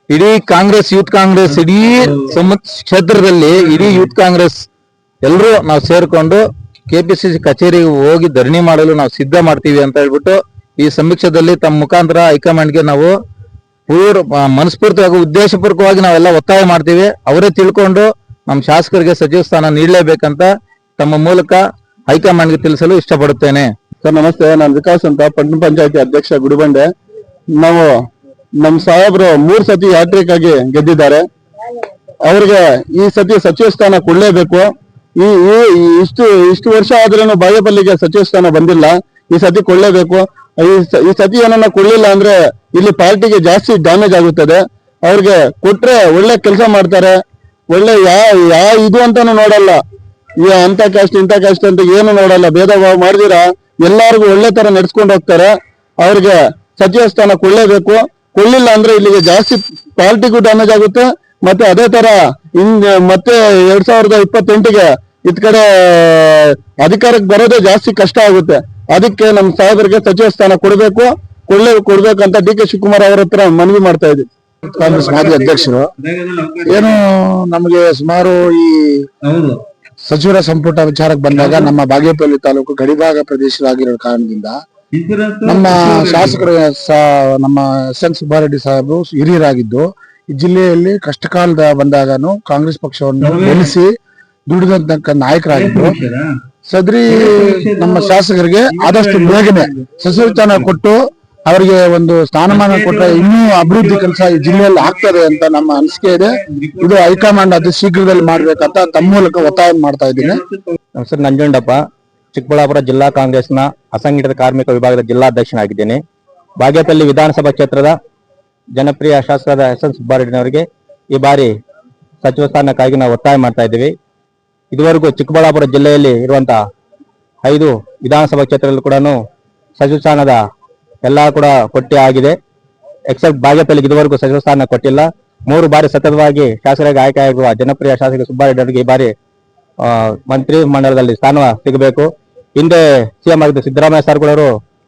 ಇಡೀ ಕಾಂಗ್ರೆಸ್, ಯೂತ್ ಕಾಂಗ್ರೆಸ್, ಇಡೀ ಕ್ಷೇತ್ರದಲ್ಲಿ ಇಡೀ ಯೂತ್ ಕಾಂಗ್ರೆಸ್ ಎಲ್ಲರೂ ನಾವು ಸೇರ್ಕೊಂಡು ಕೆಪಿಸಿಸಿ ಕಚೇರಿಗೆ ಹೋಗಿ ಧರಣಿ ಮಾಡಲು ನಾವು ಸಿದ್ಧ ಮಾಡ್ತೀವಿ ಅಂತ ಹೇಳ್ಬಿಟ್ಟು ಈ ಸಮೀಕ್ಷೆದಲ್ಲಿ ತಮ್ಮ ಮುಖಾಂತರ ಹೈಕಮಾಂಡ್ಗೆ ನಾವು ಮನಸ್ಫೂರ್ತಿಯಾಗಿ ಉದ್ದೇಶಪೂರ್ವಕವಾಗಿ ನಾವೆಲ್ಲ ಒತ್ತಾಯ ಮಾಡ್ತೀವಿ. ಅವರೇ ತಿಳ್ಕೊಂಡು ನಮ್ಮ ಶಾಸಕರಿಗೆ ಸಚಿವ ಸ್ಥಾನ ನೀಡಲೇಬೇಕಂತ ತಮ್ಮ ಮೂಲಕ ಹೈಕಮಾಂಡ್ಗೆ ತಿಳಿಸಲು ಇಷ್ಟಪಡುತ್ತೇನೆ. ಸರ್ ನಮಸ್ತೆ, ನಾನು ವಿಕಾಸ್ ಅಂತ, ಪಟ್ಟಣ ಪಂಚಾಯತಿ ಅಧ್ಯಕ್ಷ ಗುಡಿಬಂಡೆ. ನಾವು ನಮ್ಮ ಸಾಹೇಬ್ರು 3 ಸತಿ ಹ್ಯಾಟ್ರಿಕ್ ಆಗಿ ಗೆದ್ದಿದ್ದಾರೆ. ಅವ್ರಿಗೆ ಈ ಸತಿ ಸಚಿವ ಸ್ಥಾನ ಕೊಡ್ಲೇಬೇಕು. ಇಷ್ಟು ವರ್ಷ ಆದ್ರೂ ಬಾಗೇಪಲ್ಲಿಗೆ ಸಚಿವ ಸ್ಥಾನ ಬಂದಿಲ್ಲ. ಈ ಸತಿ ಕೊಳ್ಳೇಬೇಕು. ಈ ಸತಿ ಏನನ್ನ ಕೊಳ್ಳಿಲ್ಲ ಅಂದ್ರೆ ಇಲ್ಲಿ ಪಾರ್ಟಿಗೆ ಜಾಸ್ತಿ ಡ್ಯಾಮೇಜ್ ಆಗುತ್ತದೆ. ಅವ್ರಿಗೆ ಕೊಟ್ರೆ ಒಳ್ಳೆ ಕೆಲಸ ಮಾಡ್ತಾರೆ. ಒಳ್ಳೆ ಯಾವ ಇದು ಅಂತಾನು ನೋಡಲ್ಲ. ಅಂತ ಕ್ಯಾಸ್ಟ್ ಇಂಥ ಕ್ಯಾಸ್ಟ್ ಅಂತ ಏನು ನೋಡಲ್ಲ. ಭೇದ ಭಾವ ಮಾಡಿದಿರ ಎಲ್ಲಾರ್ಗು ಒಳ್ಳೆ ತರ ನಡ್ಸ್ಕೊಂಡು ಹೋಗ್ತಾರೆ. ಅವ್ರಿಗೆ ಸಚಿವ ಸ್ಥಾನ ಕೊಳ್ಳೇಬೇಕು. ಕೊಳ್ಳಿಲ್ಲ ಅಂದ್ರೆ ಇಲ್ಲಿಗೆ ಜಾಸ್ತಿ ಪಾರ್ಟಿಗೂ ಡ್ಯಾಮೇಜ್ ಆಗುತ್ತೆ. ಮತ್ತೆ ಅದೇ ತರ ಮತ್ತೆ 2028ಗೆ ಇದ್ ಕಡೆ ಅಧಿಕಾರಕ್ಕೆ ಬರೋದೇ ಜಾಸ್ತಿ ಕಷ್ಟ ಆಗುತ್ತೆ. ಅದಕ್ಕೆ ನಮ್ಮ ಸಾಹೇಬರಿಗೆ ಸಚಿವ ಸ್ಥಾನ ಕೊಡ್ಬೇಕಂತ ಡಿ ಕೆ ಶಿವಕುಮಾರ್ ಅವರ ಹತ್ರ ಮನವಿ ಮಾಡ್ತಾ ಇದ್ವಿ. ಕಾಂಗ್ರೆಸ್ ಮಾಜಿ ಅಧ್ಯಕ್ಷರು ಏನು ನಮಗೆ ಸುಮಾರು ಈ ಸಚಿವರ ಸಂಪುಟ ವಿಚಾರಕ್ಕೆ ಬಂದಾಗ ನಮ್ಮ ಬಾಗೇಪಲ್ಲಿ ತಾಲೂಕು ಗಡಿಭಾಗ ಪ್ರದೇಶವಾಗಿರೋ ಕಾರಣದಿಂದ ನಮ್ಮ ಶಾಸಕರು ನಮ್ಮ ಎಸ್.ಎನ್. ಸುಬ್ಬಾರೆಡ್ಡಿ ಸಾಹೇಬರು ಹಿರಿಯರಾಗಿದ್ದು ಈ ಜಿಲ್ಲೆಯಲ್ಲಿ ಕಷ್ಟಕಾಲದ ಬಂದಾಗನು ಕಾಂಗ್ರೆಸ್ ಪಕ್ಷವನ್ನು ಗೆಲ್ಲಿಸಿ ದುಡಿದಂತ ನಾಯಕರಾಗಿದ್ರು. ಸದ್ರಿ ನಮ್ಮ ಶಾಸಕರಿಗೆ ಆದಷ್ಟು ಬೇಗನೆ ಸಚಿವ ಸ್ಥಾನ ಕೊಟ್ಟು ಅವರಿಗೆ ಒಂದು ಸ್ಥಾನಮಾನ ಕೊಟ್ಟರೆ ಇನ್ನೂ ಅಭಿವೃದ್ಧಿ ಕೆಲಸ ಈ ಜಿಲ್ಲೆಯಲ್ಲಿ ಆಗ್ತದೆ ಅಂತ ನಮ್ಮ ಅನಿಸಿಕೆ ಇದೆ. ಇದು ಹೈಕಮಾಂಡ್ ಅದು ಶೀಘ್ರದಲ್ಲಿ ಮಾಡ್ಬೇಕಂತ ತಮ್ಮ ಮೂಲಕ ಒತ್ತಾಯ ಮಾಡ್ತಾ ಇದ್ದೀನಿ. ಹೆಸರು ನಂಜುಂಡಪ್ಪ, ಚಿಕ್ಕಬಳ್ಳಾಪುರ ಜಿಲ್ಲಾ ಕಾಂಗ್ರೆಸ್ನ ಅಸಂಘಟಿತ ಕಾರ್ಮಿಕ ವಿಭಾಗದ ಜಿಲ್ಲಾಧ್ಯಕ್ಷನಾಗಿದ್ದೇನೆ. ಬಾಗೇಪಲ್ಲಿ ವಿಧಾನಸಭಾ ಕ್ಷೇತ್ರದ ಜನಪ್ರಿಯ ಶಾಸಕರಾದ ಎಸ್.ಎನ್. ಸುಬ್ಬಾರೆಡ್ಡಿನವರಿಗೆ ಈ ಬಾರಿ ಸಚಿವ ಸ್ಥಾನಕ್ಕಾಗಿ ನಾವು ಒತ್ತಾಯ ಮಾಡ್ತಾ ಇದ್ದೀವಿ. ಇದುವರೆಗೂ ಚಿಕ್ಕಬಳ್ಳಾಪುರ ಜಿಲ್ಲೆಯಲ್ಲಿ ಇರುವಂತಹ 5 ವಿಧಾನಸಭಾ ಕ್ಷೇತ್ರದಲ್ಲಿ ಕೂಡ ಸಚಿವ ಸ್ಥಾನದ ಎಲ್ಲ ಕೂಡ ಕೊಟ್ಟೆ ಆಗಿದೆ. ಎಕ್ಸೆಪ್ಟ್ ಬಾಗೇಪಲ್ಲಿಗೆ ಇದುವರೆಗೂ ಸಚಿವ ಸ್ಥಾನ ಕೊಟ್ಟಿಲ್ಲ. 3 ಬಾರಿ ಸತತವಾಗಿ ಶಾಸಕರಾಗಿ ಆಯ್ಕೆಯಾಗುವ ಜನಪ್ರಿಯ ಶಾಸಕ ಸುಬ್ಬಾರೆಡ್ಡಿ ಅವರಿಗೆ ಈ ಬಾರಿ ಮಂತ್ರಿ ಮಂಡಲದಲ್ಲಿ ಸ್ಥಾನ ಸಿಗಬೇಕು. ಹಿಂದೆ ಸಿಎಂ ಆಗಿದ್ದ ಸಿದ್ದರಾಮಯ್ಯ ಸರ್ ಕೂಡ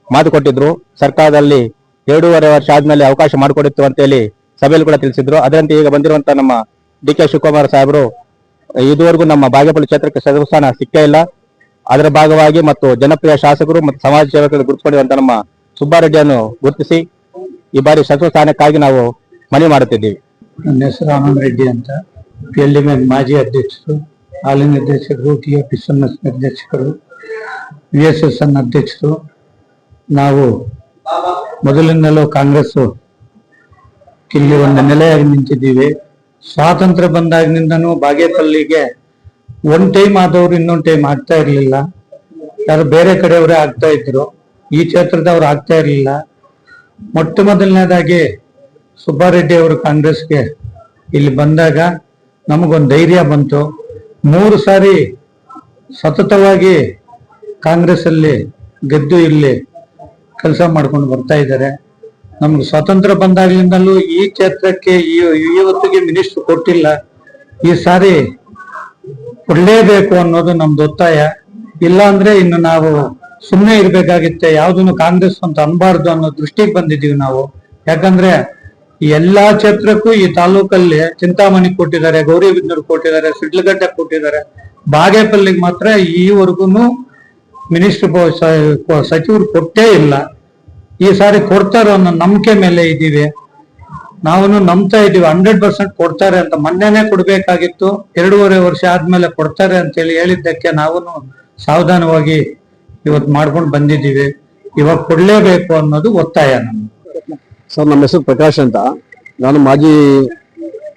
ಮಾತು ಕೊಟ್ಟಿದ್ರು. ಸರ್ಕಾರದಲ್ಲಿ 2.5 ವರ್ಷ ಆದ್ಮೇಲೆ ಅವಕಾಶ ಮಾಡಿಕೊಡಿತ್ತು ಅಂತ ಹೇಳಿ ಸಭೆಯಲ್ಲಿ ಕೂಡ ತಿಳಿಸಿದ್ರು. ಅದರಂತೆ ಈಗ ಬಂದಿರುವಂತಹ ನಮ್ಮ ಡಿ ಕೆ ಶಿವಕುಮಾರ್ ಸಾಹೇಬರು ಇದುವರೆಗೂ ನಮ್ಮ ಬಾಗೇಪಲ್ಲಿ ಕ್ಷೇತ್ರಕ್ಕೆ ಸಚಿವ ಸ್ಥಾನ ಸಿಕ್ಕೇ ಇಲ್ಲ. ಅದರ ಭಾಗವಾಗಿ ಮತ್ತು ಜನಪ್ರಿಯ ಶಾಸಕರು ಮತ್ತು ಸಮಾಜ ಸೇವಕರು ಗುರುತಿಸಿಕೊಂಡಿರುವಂತಹ ನಮ್ಮ ಸುಬ್ಬಾರೆಡ್ಡಿಯನ್ನು ಗುರುತಿಸಿ ಈ ಬಾರಿ ಸಚಿವ ಸ್ಥಾನಕ್ಕಾಗಿ ನಾವು ಮನವಿ ಮಾಡುತ್ತಿದ್ದೀವಿ. ನನ್ನ ಹೆಸರು ಆನಂದ್ ರೆಡ್ಡಿ ಅಂತ, PLDM ಮಾಜಿ ಅಧ್ಯಕ್ಷರು, ಹಾಲಿ ನಿರ್ದೇಶಕರು, TFSNS ನಿರ್ದೇಶಕರು, VSSN ಅಧ್ಯಕ್ಷರು. ನಾವು ಮೊದಲಿಂದಲೂ ಕಾಂಗ್ರೆಸ್ ಇಲ್ಲಿ ಒಂದು ನೆಲೆಯಾಗಿ ನಿಂತಿದ್ದೀವಿ. ಸ್ವಾತಂತ್ರ್ಯ ಬಂದಾಗಿನಿಂದನೂ ಬಾಗೇಪಲ್ಲಿಗೆ ಒಂದ್ ಟೈಮ್ ಆದವ್ರು ಇನ್ನೊಂದ್ ಟೈಮ್ ಆಗ್ತಾ ಇರ್ಲಿಲ್ಲ. ಯಾರು ಬೇರೆ ಕಡೆಯವರೇ ಆಗ್ತಾ ಇದ್ರು, ಈ ಕ್ಷೇತ್ರದವ್ರು ಆಗ್ತಾ ಇರ್ಲಿಲ್ಲ. ಮೊಟ್ಟ ಮೊದಲನೇದಾಗಿ ಸುಬ್ಬಾರೆಡ್ಡಿ ಅವರು ಕಾಂಗ್ರೆಸ್ಗೆ ಇಲ್ಲಿ ಬಂದಾಗ ನಮಗೊಂದು ಧೈರ್ಯ ಬಂತು. 3 ಸಾರಿ ಸತತವಾಗಿ ಕಾಂಗ್ರೆಸ್ ಅಲ್ಲಿ ಗೆದ್ದು ಇಲ್ಲಿ ಕೆಲಸ ಮಾಡ್ಕೊಂಡು ಬರ್ತಾ ಇದ್ದಾರೆ. ನಮ್ಗೆ ಸ್ವಾತಂತ್ರ್ಯ ಬಂದಾಗ್ಲಿಂದಲೂ ಈ ಕ್ಷೇತ್ರಕ್ಕೆ ಇವತ್ತಿಗೆ ಮಿನಿಸ್ಟರ್ ಕೊಟ್ಟಿಲ್ಲ. ಈ ಸಾರಿ ಕೊಡ್ಲೇಬೇಕು ಅನ್ನೋದು ನಮ್ದು ಒತ್ತಾಯ. ಇಲ್ಲ ಅಂದ್ರೆ ಇನ್ನು ನಾವು ಸುಮ್ಮನೆ ಇರ್ಬೇಕಾಗಿತ್ತೆ, ಯಾವ್ದನ್ನು ಕಾಂಗ್ರೆಸ್ ಅಂತ ಅನ್ಬಾರ್ದು ಅನ್ನೋ ದೃಷ್ಟಿಗೆ ಬಂದಿದ್ದೀವಿ ನಾವು. ಯಾಕಂದ್ರೆ ಈ ಎಲ್ಲಾ ಕ್ಷೇತ್ರಕ್ಕೂ ಈ ತಾಲೂಕಲ್ಲಿ ಚಿಂತಾಮಣಿ ಕೊಟ್ಟಿದ್ದಾರೆ, ಗೌರಿಬಿದನೂರು ಕೊಟ್ಟಿದ್ದಾರೆ, ಸಿಡ್ಲಘಟ್ಟ ಕೊಟ್ಟಿದ್ದಾರೆ. ಬಾಗೇಪಲ್ಲಿಗೆ ಮಾತ್ರ ಈವರೆಗೂ ಮಿನಿಸ್ಟರ್ ಸಚಿವರು ಕೊಟ್ಟೇ ಇಲ್ಲ. ಈ ಸಾರಿ ಕೊಡ್ತಾರೆ ಅನ್ನೋ ನಂಬಿಕೆ ಮೇಲೆ ಇದ್ದೀವಿ. ನಾವು ನಂಬ್ತಾ ಇದೀವಿ 100% ಕೊಡ್ತಾರೆ ಅಂತ. ಮೊನ್ನೆನೆ ಕೊಡ್ಬೇಕಾಗಿತ್ತು, 2.5 ವರ್ಷ ಆದ್ಮೇಲೆ ಕೊಡ್ತಾರೆ ಅಂತ ಹೇಳಿದ್ದಕ್ಕೆ ನಾವು ಸಾವಧಾನವಾಗಿ ಇವತ್ತು ಮಾಡ್ಕೊಂಡು ಬಂದಿದ್ದೀವಿ. ಇವಾಗ ಕೊಡ್ಲೇಬೇಕು ಅನ್ನೋದು ಒತ್ತಾಯ ನಮ್ಗೆ. ಸರ್, ನಮ್ಮ ಹೆಸರು ಪ್ರಕಾಶ್ ಅಂತ. ನಾನು ಮಾಜಿ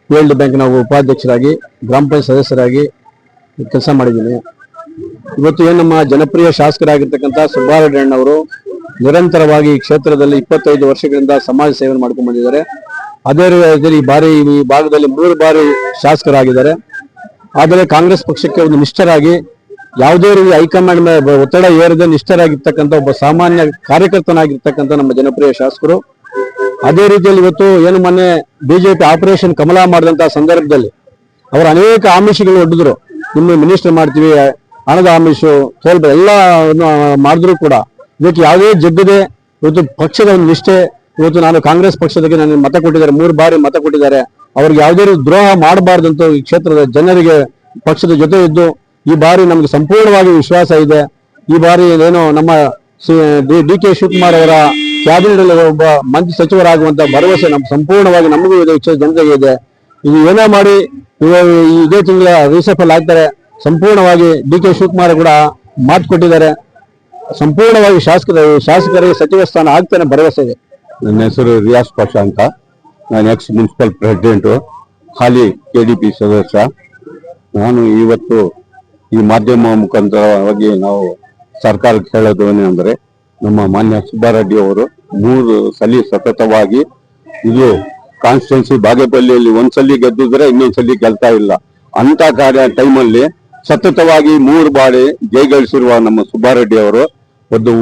PLD ಬ್ಯಾಂಕ್ನ ಉಪಾಧ್ಯಕ್ಷರಾಗಿ ಗ್ರಾಮ ಪಂಚಾಯತ್ ಸದಸ್ಯರಾಗಿ ಕೆಲಸ ಮಾಡಿದ್ದೀನಿ. ಇವತ್ತು ಏನು ನಮ್ಮ ಜನಪ್ರಿಯ ಶಾಸಕರಾಗಿರ್ತಕ್ಕಂಥ ಸುಬ್ಬಾರೆಡ್ಡಿ ಅಣ್ಣವರು ನಿರಂತರವಾಗಿ ಈ ಕ್ಷೇತ್ರದಲ್ಲಿ 25 ವರ್ಷಗಳಿಂದ ಸಮಾಜ ಸೇವೆ ಮಾಡ್ಕೊಂಡು ಬಂದಿದ್ದಾರೆ. ಅದೇ ರೀತಿಯಲ್ಲಿ ಈ ಭಾಗದಲ್ಲಿ 3 ಬಾರಿ ಶಾಸಕರಾಗಿದ್ದಾರೆ. ಆದರೆ ಕಾಂಗ್ರೆಸ್ ಪಕ್ಷಕ್ಕೆ ಒಂದು ನಿಷ್ಠರಾಗಿ ಯಾವುದೇ ರೀತಿ ಹೈಕಮಾಂಡ್ ಮೇಲೆ ಒತ್ತಡ ಏರದೆ ನಿಷ್ಠರಾಗಿರ್ತಕ್ಕಂಥ ಒಬ್ಬ ಸಾಮಾನ್ಯ ಕಾರ್ಯಕರ್ತನಾಗಿರ್ತಕ್ಕಂಥ ನಮ್ಮ ಜನಪ್ರಿಯ ಶಾಸಕರು. ಅದೇ ರೀತಿಯಲ್ಲಿ ಇವತ್ತು ಏನು ಮೊನ್ನೆ ಬಿಜೆಪಿ ಆಪರೇಷನ್ ಕಮಲ ಮಾಡಿದಂತಹ ಸಂದರ್ಭದಲ್ಲಿ ಅವರು ಅನೇಕ ಆಮಿಷಗಳು ಒಡ್ಡಿದ್ರು. ನಿಮ್ಮ ಮಿನಿಸ್ಟರ್ ಮಾಡ್ತೀವಿ, ಹಣದ ಆಮಿಷು, ಸೋಲ್ಬೆ ಎಲ್ಲ ಮಾಡಿದ್ರು ಕೂಡ ಇದಕ್ಕೆ ಯಾವುದೇ ಜಗ್ಗದೆ ಇವತ್ತು ಪಕ್ಷದ ಒಂದು ನಿಷ್ಠೆ. ಇವತ್ತು ನಾನು ಕಾಂಗ್ರೆಸ್ ಪಕ್ಷದಕ್ಕೆ ನನಗೆ ಮತ ಕೊಟ್ಟಿದ್ದಾರೆ, 3 ಬಾರಿ ಮತ ಕೊಟ್ಟಿದ್ದಾರೆ. ಅವ್ರಿಗೆ ಯಾವುದೇ ರೀತಿ ದ್ರೋಹ ಮಾಡಬಾರ್ದಂತ ಈ ಕ್ಷೇತ್ರದ ಜನರಿಗೆ ಪಕ್ಷದ ಜೊತೆ ಇದ್ದು ಈ ಬಾರಿ ನಮ್ಗೆ ಸಂಪೂರ್ಣವಾಗಿ ವಿಶ್ವಾಸ ಇದೆ. ಈ ಬಾರಿ ಏನೋ ನಮ್ಮ ಡಿ ಕೆ ಶಿವಕುಮಾರ್ ಅವರ ಕ್ಯಾಬಿನೆಟ್ ಅಲ್ಲಿ ಒಬ್ಬ ಮಂತ್ರಿ ಸಚಿವರಾಗುವಂತ ಭರವಸೆ ಸಂಪೂರ್ಣವಾಗಿ ನಮಗೂ ಇದೆ, ಜನತೆಗೆ ಇದೆ. ಇದು ಏನೋ ಮಾಡಿ ಇದೇ ತಿಂಗಳ ರೀಸಫಲ್ ಆಗ್ತಾರೆ. ಸಂಪೂರ್ಣವಾಗಿ ಡಿ ಕೆ ಶಿವಕುಮಾರ್ ಕೂಡ ಮಾತು ಕೊಟ್ಟಿದ್ದಾರೆ. ಸಂಪೂರ್ಣವಾಗಿ ಶಾಸಕರಿಗೆ ಸಚಿವ ಸ್ಥಾನ ಆಗ್ತಾನೆ ಭರವಸೆ ಇದೆ. ನನ್ನ ಹೆಸರು ರಿಯಾಸ್ ಪಾಷಾ ಅಂತ. ನಾನು ಎಕ್ಸ್ ಮುನ್ಸಿಪಲ್ ಪ್ರೆಸಿಡೆಂಟು, ಹಾಲಿ KDP ಸದಸ್ಯ. ನಾನು ಇವತ್ತು ಈ ಮಾಧ್ಯಮ ಮುಖಾಂತರವಾಗಿ ನಾವು ಸರ್ಕಾರಕ್ಕೆ ಹೇಳೋದು ಏನೆಂದ್ರೆ, ನಮ್ಮ ಮಾನ್ಯ ಸುಬ್ಬಾರೆಡ್ಡಿ ಅವರು 3 ಸಲ ಸತತವಾಗಿ ಇದು ಕಾನ್ಸ್ಟಿಟ್ಯೂನ್ಸಿ ಬಾಗೇಪಲ್ಲಿಯಲ್ಲಿ ಒಂದ್ಸಲಿ ಗೆದ್ದಿದ್ರೆ ಇನ್ನೊಂದ್ಸಲಿ ಗೆಲ್ತಾ ಇಲ್ಲ ಅಂತ ಟೈಮಲ್ಲಿ ಸತತವಾಗಿ 3 ಬಾರಿ ಜಯಗಳಿಸಿರುವ ನಮ್ಮ ಸುಬ್ಬಾರೆಡ್ಡಿ ಅವರು ಒಂದು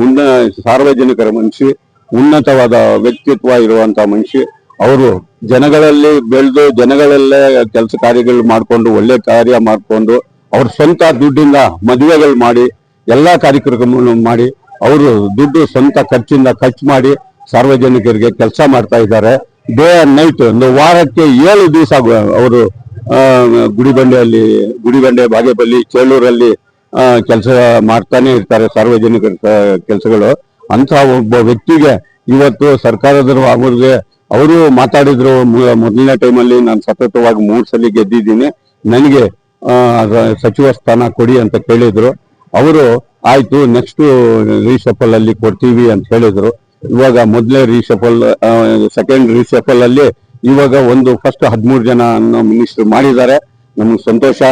ಸಾರ್ವಜನಿಕರ ಮನುಷ್ಯ, ಉನ್ನತವಾದ ವ್ಯಕ್ತಿತ್ವ ಇರುವಂತ ಮನುಷ್ಯ. ಅವರು ಜನಗಳಲ್ಲಿ ಬೆಳೆದು ಜನಗಳಲ್ಲೇ ಕೆಲಸ ಕಾರ್ಯಗಳು ಮಾಡ್ಕೊಂಡು ಒಳ್ಳೆ ಕಾರ್ಯ ಮಾಡ್ಕೊಂಡು ಅವ್ರ ಸ್ವಂತ ದುಡ್ಡಿಂದ ಮದುವೆಗಳು ಮಾಡಿ ಎಲ್ಲಾ ಕಾರ್ಯಕ್ರಮಗಳನ್ನು ಮಾಡಿ ಅವರು ದುಡ್ಡು ಸ್ವಂತ ಖರ್ಚಿಂದ ಖರ್ಚು ಮಾಡಿ ಸಾರ್ವಜನಿಕರಿಗೆ ಕೆಲಸ ಮಾಡ್ತಾ ಇದ್ದಾರೆ. ಡೇ ಅಂಡ್ ನೈಟ್ ಒಂದು ವಾರಕ್ಕೆ 7 ದಿವಸ ಅವರು ಗುಡಿಬಂಡೆ, ಬಾಗೇಪಲ್ಲಿ, ಚೇಳೂರಲ್ಲಿ ಕೆಲಸ ಮಾಡ್ತಾನೆ ಇರ್ತಾರೆ, ಸಾರ್ವಜನಿಕರ ಕೆಲಸಗಳು. ಅಂತ ಒಬ್ಬ ವ್ಯಕ್ತಿಗೆ ಇವತ್ತು ಸರ್ಕಾರದ ಅವ್ರಿಗೆ ಅವರು ಮಾತಾಡಿದ್ರು ಮೊದಲನೇ ಟೈಮಲ್ಲಿ ನಾನು ಸತತವಾಗಿ 3 ಸಲ ಗೆದ್ದಿದ್ದೀನಿ, ನನಗೆ ಸಚಿವ ಸ್ಥಾನ ಕೊಡಿ ಅಂತ ಕೇಳಿದ್ರು. ಅವರು ಆಯ್ತು ನೆಕ್ಸ್ಟ್ ರೀಶಫಲ್ ಅಲ್ಲಿ ಕೊಡ್ತೀವಿ ಅಂತ ಹೇಳಿದ್ರು. ಇವಾಗ ಮೊದಲೇ ರೀಶಫಲ್, ಸೆಕೆಂಡ್ ರೀಶಫಲ್ ಅಲ್ಲಿ ಇವಾಗ ಫಸ್ಟ್ 13 ಜನ ಮಿನಿಸ್ಟರ್ ಮಾಡಿದ್ದಾರೆ. ನಮ್ಗೆ ಸಂತೋಷ.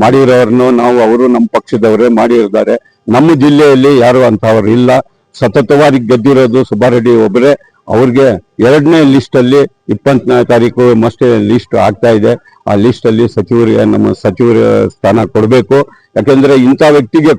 ಮಾಡಿರೋರ್ನು ನಾವು ಅವರು ನಮ್ಮ ಪಕ್ಷದವರೇ ಮಾಡಿರ್ತಾರೆ. ನಮ್ಮ ಜಿಲ್ಲೆಯಲ್ಲಿ ಯಾರು ಅಂತವ್ರು ಇಲ್ಲ. ಸತತವಾಗಿ ಗೆದ್ದಿರೋದು ಸುಬ್ಬಾರೆಡ್ಡಿ ಒಬ್ಬರೇ. ಅವ್ರಿಗೆ 2ನೇ ಲಿಸ್ಟ್ ಅಲ್ಲಿ 20ನೇ ತಾರೀಕು ಮಷ್ಟೇ ಲಿಸ್ಟ್ ಆಗ್ತಾ ಇದೆ. ಆ ಲಿಸ್ಟ್ ಅಲ್ಲಿ ನಮ್ಮ ಸಚಿವರ ಸ್ಥಾನ ಕೊಡಬೇಕು. ಯಾಕಂದ್ರೆ ಇಂಥ ವ್ಯಕ್ತಿಗೆ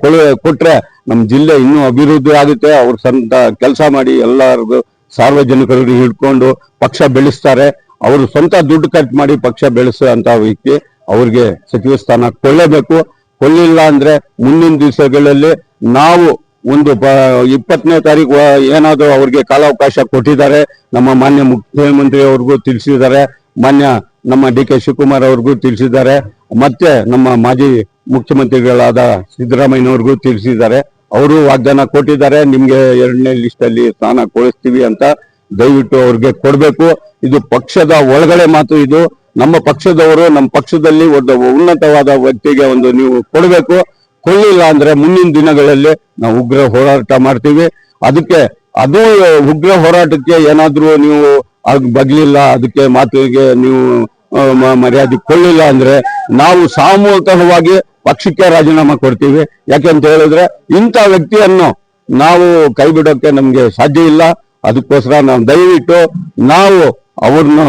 ಕೊಟ್ರೆ ನಮ್ಮ ಜಿಲ್ಲೆ ಇನ್ನೂ ಅಭಿವೃದ್ಧಿ ಆಗುತ್ತೆ. ಅವ್ರ ಸ್ವಂತ ಕೆಲಸ ಮಾಡಿ ಎಲ್ಲರಿಗೂ ಸಾರ್ವಜನಿಕರಿಗೆ ಹಿಡ್ಕೊಂಡು ಪಕ್ಷ ಬೆಳೆಸ್ತಾರೆ. ಅವರು ಸ್ವಂತ ದುಡ್ಡು ಖರ್ಚು ಮಾಡಿ ಪಕ್ಷ ಬೆಳೆಸೋ ಅಂತ ವ್ಯಕ್ತಿ. ಅವ್ರಿಗೆ ಸಚಿವ ಸ್ಥಾನ ಕೊಳ್ಳೇಬೇಕು. ಕೊಳ್ಳಿಲ್ಲ ಅಂದ್ರೆ ಮುಂದಿನ ದಿವಸಗಳಲ್ಲಿ ನಾವು 20ನೇ ತಾರೀಕು ಏನಾದ್ರು ಅವ್ರಿಗೆ ಕಾಲಾವಕಾಶ ಕೊಟ್ಟಿದ್ದಾರೆ. ನಮ್ಮ ಮಾನ್ಯ ಮುಖ್ಯಮಂತ್ರಿ ಅವ್ರಿಗೂ ತಿಳಿಸಿದ್ದಾರೆ, ಮಾನ್ಯ ನಮ್ಮ DK ಶಿವಕುಮಾರ್ ಅವ್ರಿಗೂ ತಿಳಿಸಿದ್ದಾರೆ, ಮತ್ತೆ ನಮ್ಮ ಮಾಜಿ ಮುಖ್ಯಮಂತ್ರಿಗಳಾದ ಸಿದ್ದರಾಮಯ್ಯನವ್ರಿಗೂ ತಿಳಿಸಿದ್ದಾರೆ. ಅವರು ವಾಗ್ದಾನ ಕೊಟ್ಟಿದ್ದಾರೆ, ನಿಮ್ಗೆ 2ನೇ ಲಿಸ್ಟ್ ಅಲ್ಲಿ ಸ್ಥಾನ ಕೊಡಿಸ್ತೀವಿ ಅಂತ. ದಯವಿಟ್ಟು ಅವ್ರಿಗೆ ಕೊಡ್ಬೇಕು. ಇದು ಪಕ್ಷದ ಒಳಗಡೆ ಮಾತು. ಇದು ನಮ್ಮ ಪಕ್ಷದವರು ನಮ್ಮ ಪಕ್ಷದಲ್ಲಿ ಒಂದು ಉನ್ನತವಾದ ವ್ಯಕ್ತಿಗೆ ನೀವು ಕೊಡಬೇಕು. ಕೊಳ್ಳಿಲ್ಲ ಅಂದ್ರೆ ಮುಂದಿನ ದಿನಗಳಲ್ಲಿ ನಾವು ಉಗ್ರ ಹೋರಾಟ ಮಾಡ್ತೀವಿ. ಅದು ಉಗ್ರ ಹೋರಾಟಕ್ಕೆ ಏನಾದ್ರೂ ನೀವು ಬಗ್ಲಿಲ್ಲ, ಅದಕ್ಕೆ ಮಾತಿಗೆ ನೀವು ಮರ್ಯಾದೆ ಕೊಳ್ಳಿಲ್ಲ ಅಂದ್ರೆ ನಾವು ಸಾಮೂಹಿಕವಾಗಿ ಪಕ್ಷಕ್ಕೆ ರಾಜೀನಾಮೆ ಕೊಡ್ತೀವಿ. ಯಾಕೆಂತ ಹೇಳಿದ್ರೆ ಇಂಥ ವ್ಯಕ್ತಿಯನ್ನು ನಾವು ಕೈ ಬಿಡೋಕೆ ನಮ್ಗೆ ಸಾಧ್ಯ ಇಲ್ಲ. ಅದಕ್ಕೋಸ್ಕರ ನಾವು ದಯವಿಟ್ಟು ನಾವು ಅವ್ರನ್ನ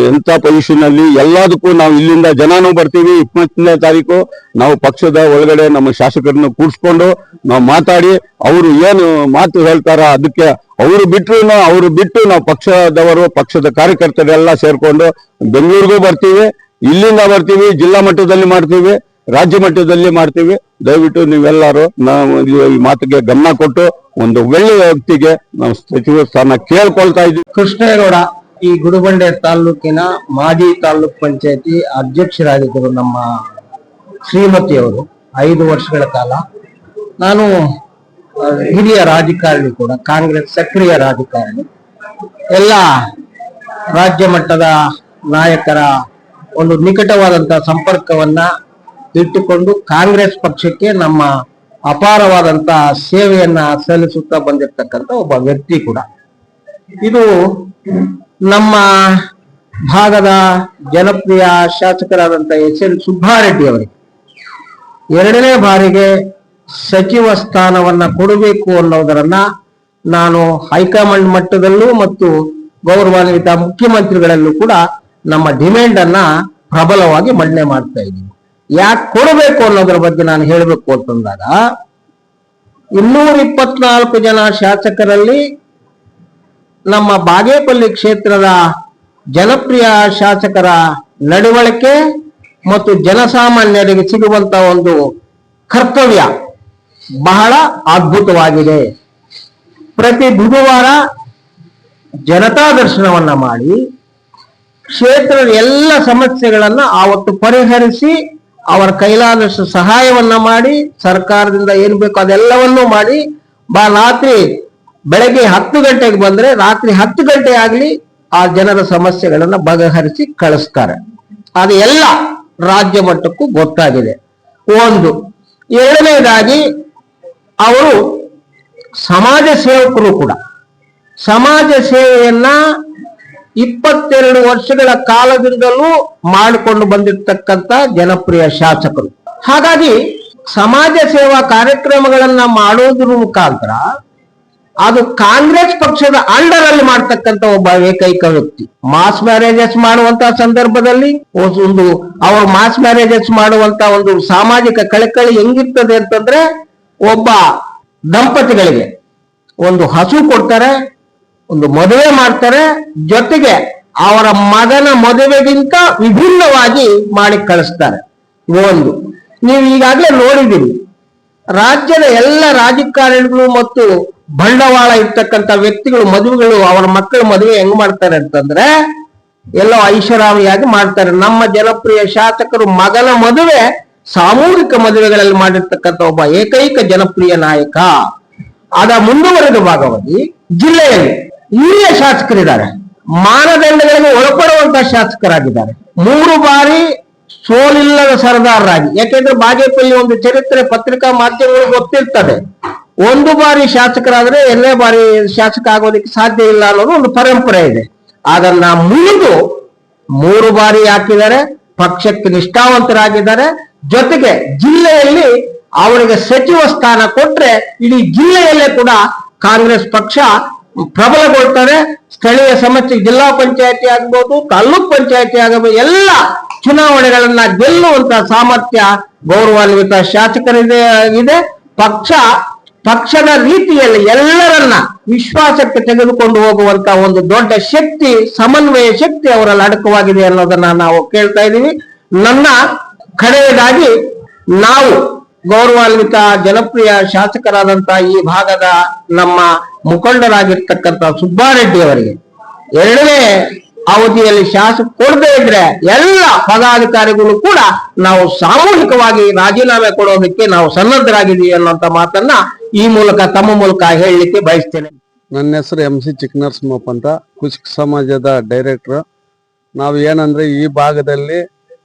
ಎಂತ ಪೊಸಿಷನ್ ಅಲ್ಲಿ ಎಲ್ಲದಕ್ಕೂ ನಾವು ಇಲ್ಲಿಂದ ಜನನೂ ಬರ್ತೀವಿ. 20ನೇ ತಾರೀಕು ನಾವು ಪಕ್ಷದ ಒಳಗಡೆ ನಮ್ಮ ಶಾಸಕರನ್ನು ಕೂಡಿಸ್ಕೊಂಡು ನಾವು ಮಾತಾಡಿ ಅವರು ಏನು ಮಾತು ಹೇಳ್ತಾರ ಅದಕ್ಕೆ ಅವರು ಬಿಟ್ಟು ನಾವು ಪಕ್ಷದವರು ಪಕ್ಷದ ಕಾರ್ಯಕರ್ತರೆಲ್ಲ ಸೇರ್ಕೊಂಡು ಬೆಂಗಳೂರಿಗೂ ಬರ್ತೀವಿ, ಇಲ್ಲಿಂದ ಬರ್ತೀವಿ, ಜಿಲ್ಲಾ ಮಟ್ಟದಲ್ಲಿ ಮಾಡ್ತೀವಿ, ರಾಜ್ಯ ಮಟ್ಟದಲ್ಲಿ ಮಾಡ್ತೀವಿ. ದಯವಿಟ್ಟು ನೀವೆಲ್ಲರೂ ನಾವು ಈ ಮಾತಿಗೆ ಗಮನ ಕೊಟ್ಟು ಒಂದು ಒಳ್ಳೆಯ ವ್ಯಕ್ತಿಗೆ ನಾವು ಸಚಿವ ಸ್ಥಾನ ಕೇಳ್ಕೊಳ್ತಾ ಇದ್ದೀವಿ. ಕೃಷ್ಣೇಗೌಡ ಈ ಗುಡಿಬಂಡೆ ತಾಲೂಕಿನ ಮಾಜಿ ತಾಲೂಕ್ ಪಂಚಾಯತಿ ಅಧ್ಯಕ್ಷರಾಗಿದ್ದರು ನಮ್ಮ ಶ್ರೀಮತಿಯವರು 5 ವರ್ಷಗಳ ಕಾಲ. ನಾನು ಹಿರಿಯ ರಾಜಕಾರಣಿ ಕೂಡ, ಕಾಂಗ್ರೆಸ್ ಸಕ್ರಿಯ ರಾಜಕಾರಣಿ. ಎಲ್ಲ ರಾಜ್ಯ ಮಟ್ಟದ ನಾಯಕರ ಒಂದು ನಿಕಟವಾದಂತಹ ಸಂಪರ್ಕವನ್ನ ಇಟ್ಟುಕೊಂಡು ಕಾಂಗ್ರೆಸ್ ಪಕ್ಷಕ್ಕೆ ನಮ್ಮ ಅಪಾರವಾದಂತಹ ಸೇವೆಯನ್ನ ಸಲ್ಲಿಸುತ್ತಾ ಬಂದಿರತಕ್ಕಂತ ಒಬ್ಬ ವ್ಯಕ್ತಿ ಕೂಡ. ಇದು ನಮ್ಮ ಭಾಗದ ಜನಪ್ರಿಯ ಶಾಸಕರಾದಂತಹ SN ಸುಬ್ಬಾರೆಡ್ಡಿ ಅವರಿಗೆ 2ನೇ ಬಾರಿಗೆ ಸಚಿವ ಸ್ಥಾನವನ್ನ ಕೊಡಬೇಕು ಅನ್ನೋದರನ್ನ ನಾನು ಹೈಕಮಾಂಡ್ ಮಟ್ಟದಲ್ಲೂ ಮತ್ತು ಗೌರವಾನ್ವಿತ ಮುಖ್ಯಮಂತ್ರಿಗಳಲ್ಲೂ ಕೂಡ ನಮ್ಮ ಡಿಮ್ಯಾಂಡ್ ಅನ್ನ ಪ್ರಬಲವಾಗಿ ಮಂಡನೆ ಮಾಡ್ತಾ ಇದ್ದೀವಿ. ಯಾಕೆ ಕೊಡಬೇಕು ಅನ್ನೋದ್ರ ಬಗ್ಗೆ ನಾನು ಹೇಳಬೇಕು ಅಂತಂದಾಗ 224 ಜನ ಶಾಸಕರಲ್ಲಿ ನಮ್ಮ ಬಾಗೇಪಲ್ಲಿ ಕ್ಷೇತ್ರದ ಜನಪ್ರಿಯ ಶಾಸಕರ ನಡವಳಿಕೆ ಮತ್ತು ಜನಸಾಮಾನ್ಯರಿಗೆ ಸಿಗುವಂತ ಒಂದು ಕರ್ತವ್ಯ ಬಹಳ ಅದ್ಭುತವಾಗಿದೆ. ಪ್ರತಿ ಬುಧವಾರ ಜನತಾ ದರ್ಶನವನ್ನ ಮಾಡಿ ಕ್ಷೇತ್ರದ ಎಲ್ಲ ಸಮಸ್ಯೆಗಳನ್ನ ಆವತ್ತು ಪರಿಹರಿಸಿ ಅವರ ಕೈಲಾದಷ್ಟು ಸಹಾಯವನ್ನ ಮಾಡಿ ಸರ್ಕಾರದಿಂದ ಏನ್ ಬೇಕು ಅದೆಲ್ಲವನ್ನೂ ಮಾಡಿ ರಾತ್ರಿ ಬೆಳಗ್ಗೆ 10 ಗಂಟೆಗೆ ಬಂದ್ರೆ ರಾತ್ರಿ 10 ಗಂಟೆ ಆಗ್ಲಿ ಆ ಜನರ ಸಮಸ್ಯೆಗಳನ್ನ ಬಗೆಹರಿಸಿ ಕಳಿಸ್ತಾರೆ. ಅದು ಎಲ್ಲ ರಾಜ್ಯ ಮಟ್ಟಕ್ಕೂ ಗೊತ್ತಾಗಿದೆ. ಒಂದು. 2ನೇದಾಗಿ ಅವರು ಸಮಾಜ ಸೇವಕರು ಕೂಡ. ಸಮಾಜ ಸೇವೆಯನ್ನ 22 ವರ್ಷಗಳ ಕಾಲದಿಂದಲೂ ಮಾಡಿಕೊಂಡು ಬಂದಿರತಕ್ಕಂತ ಜನಪ್ರಿಯ ಶಾಸಕರು. ಹಾಗಾಗಿ ಸಮಾಜ ಸೇವಾ ಕಾರ್ಯಕ್ರಮಗಳನ್ನ ಮಾಡೋದ್ರ ಮುಖಾಂತರ ಅದು ಕಾಂಗ್ರೆಸ್ ಪಕ್ಷದ ಅಂಡರ್ ಅಲ್ಲಿ ಮಾಡ್ತಕ್ಕಂತ ಒಬ್ಬ ಏಕೈಕ ವ್ಯಕ್ತಿ. ಮಾಸ್ ಮ್ಯಾರೇಜಸ್ ಮಾಡುವಂತ ಸಂದರ್ಭದಲ್ಲಿ ಒಂದು ಅವರು ಮಾಸ್ ಮ್ಯಾರೇಜಸ್ ಮಾಡುವಂತ ಒಂದು ಸಾಮಾಜಿಕ ಕಳಕಳಿ ಹೆಂಗಿರ್ತದೆ ಅಂತಂದ್ರೆ, ಒಬ್ಬ ದಂಪತಿಗಳಿಗೆ ಒಂದು ಹಸು ಕೊಡ್ತಾರೆ, ಒಂದು ಮದುವೆ ಮಾಡ್ತಾರೆ, ಜೊತೆಗೆ ಅವರ ಮಗನ ಮದುವೆಗಿಂತ ವಿಭಿನ್ನವಾಗಿ ಮಾಡಿ ಕಳಿಸ್ತಾರೆ. ಒಂದು ನೀವು ಈಗಾಗಲೇ ನೋಡಿದ್ದೀರಿ, ರಾಜ್ಯದ ಎಲ್ಲ ರಾಜಕಾರಣಿಗಳು ಮತ್ತು ಬಂಡವಾಳ ಇರ್ತಕ್ಕಂಥ ವ್ಯಕ್ತಿಗಳು ಮದುವೆಗಳು, ಅವರ ಮಕ್ಕಳ ಮದುವೆ ಹೆಂಗ್ ಮಾಡ್ತಾರೆ ಅಂತಂದ್ರೆ ಎಲ್ಲೋ ಐಷಾರಾಮಿಯಾಗಿ ಮಾಡ್ತಾರೆ. ನಮ್ಮ ಜನಪ್ರಿಯ ಶಾಸಕರು ಮಗನ ಮದುವೆ ಸಾಮೂಹಿಕ ಮದುವೆಗಳಲ್ಲಿ ಮಾಡಿರ್ತಕ್ಕಂಥ ಒಬ್ಬ ಏಕೈಕ ಜನಪ್ರಿಯ ನಾಯಕ. ಅದ ಮುಂದುವರೆದ ಭಾಗವಾಗಿ ಜಿಲ್ಲೆಯಲ್ಲಿ ಹಿರಿಯ ಶಾಸಕರಿದ್ದಾರೆ, ಮಾನದಂಡಗಳಿಗೆ ಒಳಪಡುವಂತಹ ಶಾಸಕರಾಗಿದ್ದಾರೆ, 3 ಬಾರಿ ಸೋಲಿಲ್ಲದ ಸರದಾರರಾಗಿ. ಯಾಕೆಂದ್ರೆ ಬಾಗೇಪಲ್ಲಿ ಒಂದು ಚರಿತ್ರೆ ಪತ್ರಿಕಾ ಮಾಧ್ಯಮಗಳು ಗೊತ್ತಿರ್ತದೆ. 1 ಬಾರಿ ಶಾಸಕರಾದ್ರೆ 2ನೇ ಬಾರಿ ಶಾಸಕ ಆಗೋದಕ್ಕೆ ಸಾಧ್ಯ ಇಲ್ಲ ಅನ್ನೋದು ಒಂದು ಪರಂಪರೆ ಇದೆ. ಅದನ್ನ ಮುರಿದು 3 ಬಾರಿ ಹಾಕಿದ್ದಾರೆ, ಪಕ್ಷಕ್ಕೆ ನಿಷ್ಠಾವಂತರಾಗಿದ್ದಾರೆ. ಜೊತೆಗೆ ಜಿಲ್ಲೆಯಲ್ಲಿ ಅವರಿಗೆ ಸಚಿವ ಸ್ಥಾನ ಕೊಟ್ರೆ ಇಡೀ ಜಿಲ್ಲೆಯಲ್ಲೇ ಕೂಡ ಕಾಂಗ್ರೆಸ್ ಪಕ್ಷ ಪ್ರಬಲಗೊಳ್ತಾರೆ. ಸ್ಥಳೀಯ ಸಮಸ್ಯೆ ಜಿಲ್ಲಾ ಪಂಚಾಯತಿ ಆಗ್ಬೋದು, ತಾಲೂಕ್ ಪಂಚಾಯತಿ ಆಗಬಹುದು, ಎಲ್ಲ ಚುನಾವಣೆಗಳನ್ನ ಗೆಲ್ಲುವಂತ ಸಾಮರ್ಥ್ಯ ಗೌರವಾನ್ವಿತ ಶಾಸಕರಿಗೆ ಇದೆ. ಪಕ್ಷದ ರೀತಿಯಲ್ಲಿ ಎಲ್ಲರನ್ನ ವಿಶ್ವಾಸಕ್ಕೆ ತೆಗೆದುಕೊಂಡು ಹೋಗುವಂತ ಒಂದು ದೊಡ್ಡ ಶಕ್ತಿ, ಸಮನ್ವಯ ಶಕ್ತಿ ಅವರಲ್ಲಿ ಅಡಕವಾಗಿದೆ ಅನ್ನೋದನ್ನ ನಾವು ಕೇಳ್ತಾ ಇದ್ದೀವಿ. ನನ್ನ ಕಡೆಯದಾಗಿ ನಾವು ಗೌರವಾನ್ವಿತ ಜನಪ್ರಿಯ ಶಾಸಕರಾದಂತಹ ಈ ಭಾಗದ ನಮ್ಮ ಮುಖಂಡರಾಗಿರ್ತಕ್ಕಂಥ ಸುಬ್ಬಾರೆಡ್ಡಿ ಅವರಿಗೆ 2ನೇ ಅವಧಿಯಲ್ಲಿ ಶಾಸಕ ಕೊಡದೇ ಇದ್ರೆ ಎಲ್ಲ ಪದಾಧಿಕಾರಿಗಳು ಕೂಡ ನಾವು ಸಾಮೂಹಿಕವಾಗಿ ರಾಜೀನಾಮೆ ಕೊಡೋದಕ್ಕೆ ನಾವು ಸನ್ನದ್ಧರಾಗಿದ್ದೀವಿ ಅನ್ನೋಂಥ ಮಾತನ್ನ ಈ ಮೂಲಕ ತಮ್ಮ ಮೂಲಕ ಹೇಳಲಿಕ್ಕೆ ಬಯಸ್ತೇನೆ. ನನ್ನ ಹೆಸರು MC ಚಿಕ್ಕನರಸಿಂಹಪ್ಪ ಅಂತ, ಕುಚ್ ಸಮಾಜದ ಡೈರೆಕ್ಟರ್. ನಾವು ಏನಂದ್ರೆ ಈ ಭಾಗದಲ್ಲಿ